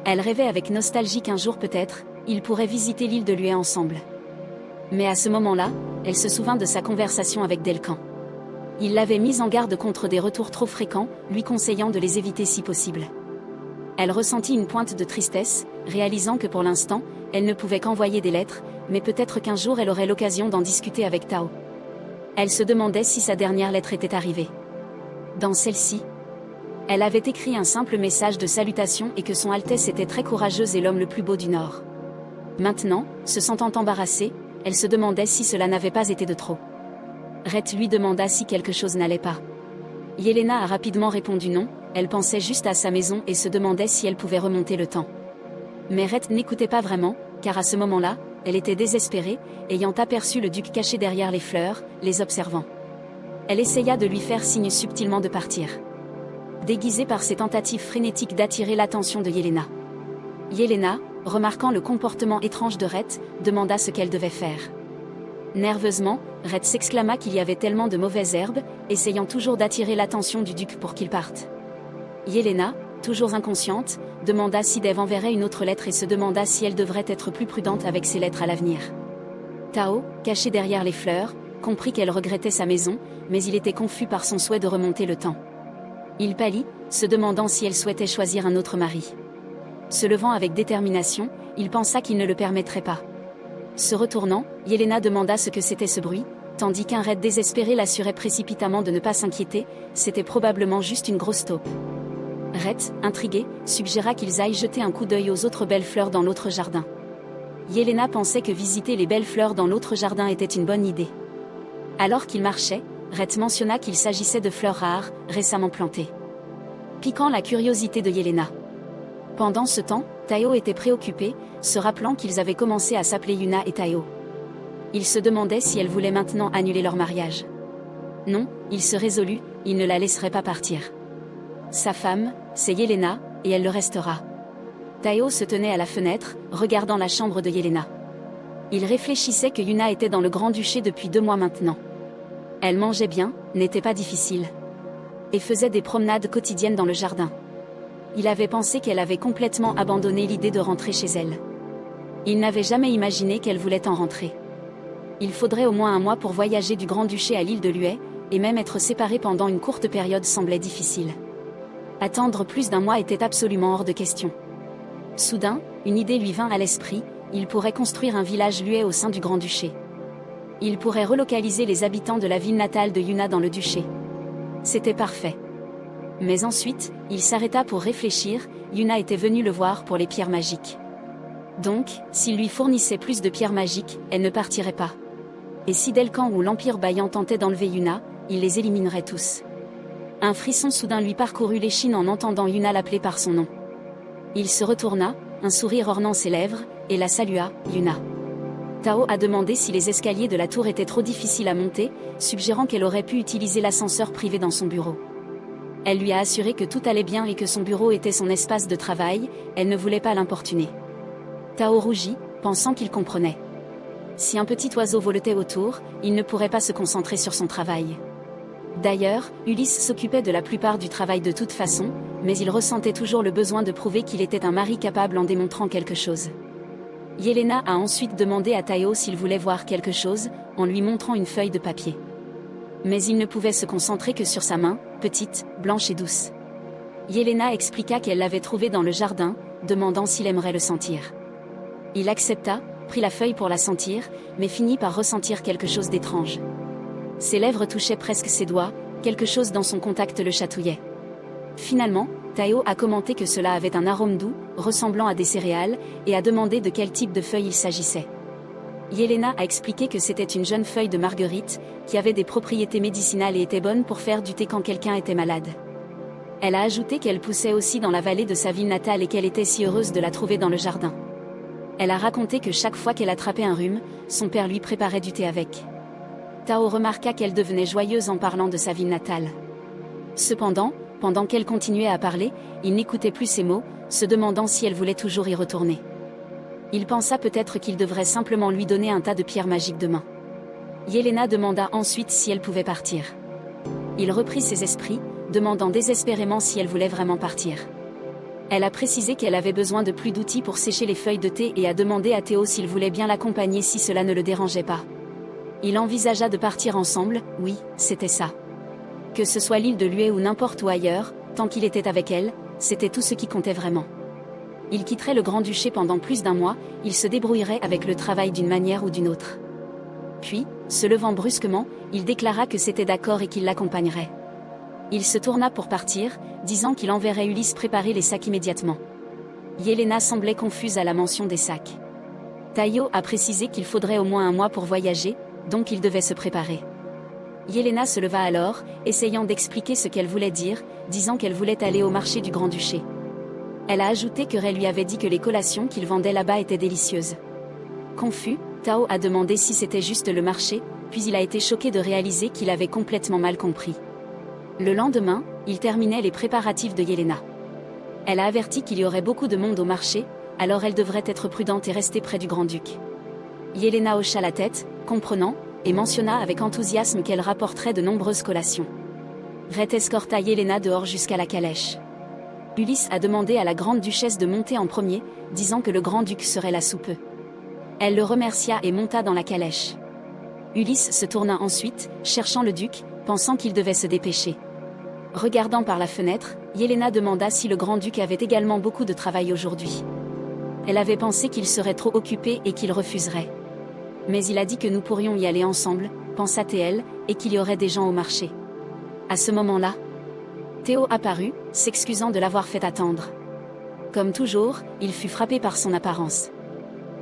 Elle rêvait avec nostalgie qu'un jour peut-être, ils pourraient visiter l'île de Lhuet ensemble. Mais à ce moment-là, elle se souvint de sa conversation avec Delcan. Il l'avait mise en garde contre des retours trop fréquents, lui conseillant de les éviter si possible. Elle ressentit une pointe de tristesse, réalisant que pour l'instant, elle ne pouvait qu'envoyer des lettres, mais peut-être qu'un jour elle aurait l'occasion d'en discuter avec Tao. Elle se demandait si sa dernière lettre était arrivée. Dans celle-ci, elle avait écrit un simple message de salutation et que son Altesse était très courageuse et l'homme le plus beau du Nord. Maintenant, se sentant embarrassée, elle se demandait si cela n'avait pas été de trop. Rhett lui demanda si quelque chose n'allait pas. Yelena a rapidement répondu non, elle pensait juste à sa maison et se demandait si elle pouvait remonter le temps. Mais Rhett n'écoutait pas vraiment, car à ce moment-là, elle était désespérée, ayant aperçu le duc caché derrière les fleurs, les observant. Elle essaya de lui faire signe subtilement de partir. Déguisée par ses tentatives frénétiques d'attirer l'attention de Yelena. Yelena, remarquant le comportement étrange de Rhett, demanda ce qu'elle devait faire. Nerveusement, Rhett s'exclama qu'il y avait tellement de mauvaises herbes, essayant toujours d'attirer l'attention du duc pour qu'il parte. Yelena, toujours inconsciente, demanda si Dave enverrait une autre lettre et se demanda si elle devrait être plus prudente avec ses lettres à l'avenir. Tao, caché derrière les fleurs, comprit qu'elle regrettait sa maison, mais il était confus par son souhait de remonter le temps. Il pâlit, se demandant si elle souhaitait choisir un autre mari. Se levant avec détermination, il pensa qu'il ne le permettrait pas. Se retournant, Yelena demanda ce que c'était ce bruit, tandis qu'un Rhett désespéré l'assurait précipitamment de ne pas s'inquiéter, c'était probablement juste une grosse taupe. Rhett, intrigué, suggéra qu'ils aillent jeter un coup d'œil aux autres belles fleurs dans l'autre jardin. Yelena pensait que visiter les belles fleurs dans l'autre jardin était une bonne idée. Alors qu'ils marchaient, Rhett mentionna qu'il s'agissait de fleurs rares, récemment plantées. Piquant la curiosité de Yelena. Pendant ce temps, Tao était préoccupé, se rappelant qu'ils avaient commencé à s'appeler Yuna et Tao. Il se demandait si elle voulait maintenant annuler leur mariage. Non, il se résolut, il ne la laisserait pas partir. Sa femme, c'est Yelena, et elle le restera. Tao se tenait à la fenêtre, regardant la chambre de Yelena. Il réfléchissait que Yuna était dans le Grand-Duché depuis 2 mois maintenant. Elle mangeait bien, n'était pas difficile. Et faisait des promenades quotidiennes dans le jardin. Il avait pensé qu'elle avait complètement abandonné l'idée de rentrer chez elle. Il n'avait jamais imaginé qu'elle voulait en rentrer. Il faudrait au moins 1 mois pour voyager du Grand-Duché à l'île de Lhuet, et même être séparés pendant une courte période semblait difficile. Attendre plus d'1 mois était absolument hors de question. Soudain, une idée lui vint à l'esprit, il pourrait construire un village Lhuet au sein du Grand-Duché. Il pourrait relocaliser les habitants de la ville natale de Yuna dans le duché. C'était parfait. Mais ensuite, il s'arrêta pour réfléchir, Yuna était venue le voir pour les pierres magiques. Donc, s'il lui fournissait plus de pierres magiques, elle ne partirait pas. Et si Delcan ou l'Empire Bayan tentaient d'enlever Yuna, il les éliminerait tous. Un frisson soudain lui parcourut l'échine en entendant Yuna l'appeler par son nom. Il se retourna, un sourire ornant ses lèvres, et la salua, Yuna. Tao a demandé si les escaliers de la tour étaient trop difficiles à monter, suggérant qu'elle aurait pu utiliser l'ascenseur privé dans son bureau. Elle lui a assuré que tout allait bien et que son bureau était son espace de travail, elle ne voulait pas l'importuner. Tao rougit, pensant qu'il comprenait. Si un petit oiseau voletait autour, il ne pourrait pas se concentrer sur son travail. D'ailleurs, Ulysse s'occupait de la plupart du travail de toute façon, mais il ressentait toujours le besoin de prouver qu'il était un mari capable en démontrant quelque chose. Yelena a ensuite demandé à Tao s'il voulait voir quelque chose, en lui montrant une feuille de papier. Mais il ne pouvait se concentrer que sur sa main, petite, blanche et douce. Yelena expliqua qu'elle l'avait trouvé dans le jardin, demandant s'il aimerait le sentir. Il accepta, prit la feuille pour la sentir, mais finit par ressentir quelque chose d'étrange. Ses lèvres touchaient presque ses doigts, quelque chose dans son contact le chatouillait. Finalement, Tao a commenté que cela avait un arôme doux, ressemblant à des céréales, et a demandé de quel type de feuille il s'agissait. Yelena a expliqué que c'était une jeune feuille de marguerite, qui avait des propriétés médicinales et était bonne pour faire du thé quand quelqu'un était malade. Elle a ajouté qu'elle poussait aussi dans la vallée de sa ville natale et qu'elle était si heureuse de la trouver dans le jardin. Elle a raconté que chaque fois qu'elle attrapait un rhume, son père lui préparait du thé avec. Tao remarqua qu'elle devenait joyeuse en parlant de sa ville natale. Cependant, pendant qu'elle continuait à parler, il n'écoutait plus ses mots, se demandant si elle voulait toujours y retourner. Il pensa peut-être qu'il devrait simplement lui donner un tas de pierres magiques demain. Yelena demanda ensuite si elle pouvait partir. Il reprit ses esprits, demandant désespérément si elle voulait vraiment partir. Elle a précisé qu'elle avait besoin de plus d'outils pour sécher les feuilles de thé et a demandé à Théo s'il voulait bien l'accompagner si cela ne le dérangeait pas. Il envisagea de partir ensemble, oui, c'était ça. Que ce soit l'île de Lue ou n'importe où ailleurs, tant qu'il était avec elle, c'était tout ce qui comptait vraiment. Il quitterait le Grand-Duché pendant plus d'1 mois, il se débrouillerait avec le travail d'une manière ou d'une autre. Puis, se levant brusquement, il déclara que c'était d'accord et qu'il l'accompagnerait. Il se tourna pour partir, disant qu'il enverrait Ulysse préparer les sacs immédiatement. Yelena semblait confuse à la mention des sacs. Taio a précisé qu'il faudrait au moins 1 mois pour voyager, donc il devait se préparer. Yelena se leva alors, essayant d'expliquer ce qu'elle voulait dire, disant qu'elle voulait aller au marché du Grand-Duché. Elle a ajouté que Ray lui avait dit que les collations qu'il vendait là-bas étaient délicieuses. Confus, Tao a demandé si c'était juste le marché, puis il a été choqué de réaliser qu'il avait complètement mal compris. Le lendemain, il terminait les préparatifs de Yelena. Elle a averti qu'il y aurait beaucoup de monde au marché, alors elle devrait être prudente et rester près du grand-duc. Yelena hocha la tête, comprenant, et mentionna avec enthousiasme qu'elle rapporterait de nombreuses collations. Ray escorta Yelena dehors jusqu'à la calèche. Ulysse a demandé à la grande-duchesse de monter en premier, disant que le grand-duc serait là sous peu. Elle le remercia et monta dans la calèche. Ulysse se tourna ensuite, cherchant le duc, pensant qu'il devait se dépêcher. Regardant par la fenêtre, Yelena demanda si le grand-duc avait également beaucoup de travail aujourd'hui. Elle avait pensé qu'il serait trop occupé et qu'il refuserait. Mais il a dit que nous pourrions y aller ensemble, pensa-t-elle, et qu'il y aurait des gens au marché. À ce moment-là, Théo apparut, s'excusant de l'avoir fait attendre. Comme toujours, il fut frappé par son apparence.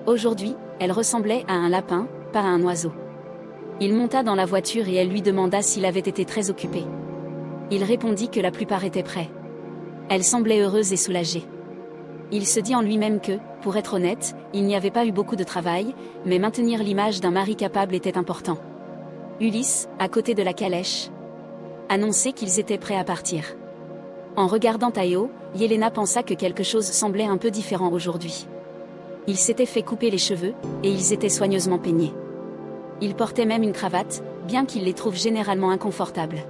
Aujourd'hui, elle ressemblait à un lapin, pas à un oiseau. Il monta dans la voiture et elle lui demanda s'il avait été très occupé. Il répondit que la plupart étaient prêts. Elle semblait heureuse et soulagée. Il se dit en lui-même que, pour être honnête, il n'y avait pas eu beaucoup de travail, mais maintenir l'image d'un mari capable était important. Ulysse, à côté de la calèche, annonçait qu'ils étaient prêts à partir. En regardant Taio, Yelena pensa que quelque chose semblait un peu différent aujourd'hui. Il s'était fait couper les cheveux, et ils étaient soigneusement peignés. Il portait même une cravate, bien qu'il les trouve généralement inconfortables.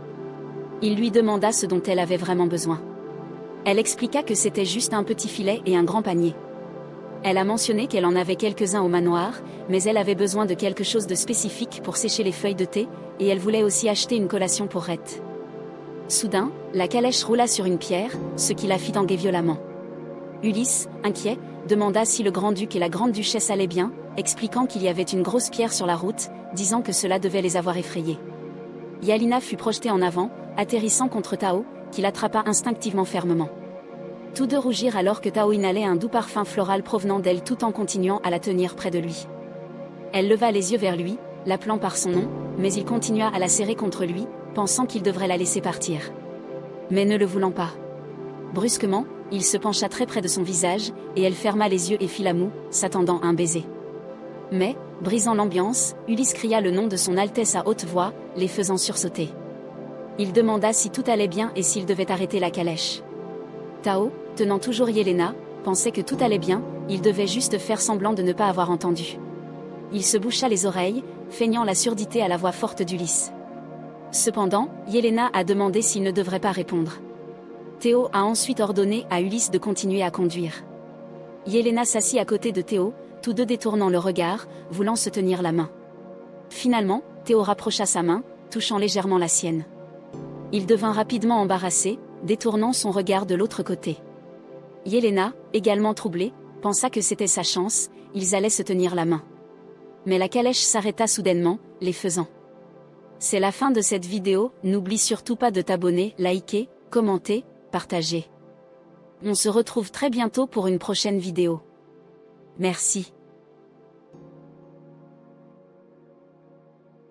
Il lui demanda ce dont elle avait vraiment besoin. Elle expliqua que c'était juste un petit filet et un grand panier. Elle a mentionné qu'elle en avait quelques-uns au manoir, mais elle avait besoin de quelque chose de spécifique pour sécher les feuilles de thé, et elle voulait aussi acheter une collation pour Rhett. Soudain, la calèche roula sur une pierre, ce qui la fit tanguer violemment. Ulysse, inquiet, demanda si le grand-duc et la grande-duchesse allaient bien, expliquant qu'il y avait une grosse pierre sur la route, disant que cela devait les avoir effrayés. Yelena fut projetée en avant, atterrissant contre Tao, qui l'attrapa instinctivement fermement. Tous deux rougirent alors que Tao inhalait un doux parfum floral provenant d'elle tout en continuant à la tenir près de lui. Elle leva les yeux vers lui, l'appelant par son nom, mais il continua à la serrer contre lui, pensant qu'il devrait la laisser partir. Mais ne le voulant pas. Brusquement, il se pencha très près de son visage, et elle ferma les yeux et fit la moue, s'attendant à un baiser. Mais, brisant l'ambiance, Ulysse cria le nom de son Altesse à haute voix, les faisant sursauter. Il demanda si tout allait bien et s'il devait arrêter la calèche. Tao, tenant toujours Yelena, pensait que tout allait bien, il devait juste faire semblant de ne pas avoir entendu. Il se boucha les oreilles, feignant la surdité à la voix forte d'Ulysse. Cependant, Yelena a demandé s'il ne devrait pas répondre. Théo a ensuite ordonné à Ulysse de continuer à conduire. Yelena s'assit à côté de Théo, tous deux détournant le regard, voulant se tenir la main. Finalement, Théo rapprocha sa main, touchant légèrement la sienne. Il devint rapidement embarrassé, détournant son regard de l'autre côté. Yelena, également troublée, pensa que c'était sa chance, ils allaient se tenir la main. Mais la calèche s'arrêta soudainement, les faisant. C'est la fin de cette vidéo, n'oublie surtout pas de t'abonner, liker, commenter, partager. On se retrouve très bientôt pour une prochaine vidéo. Merci.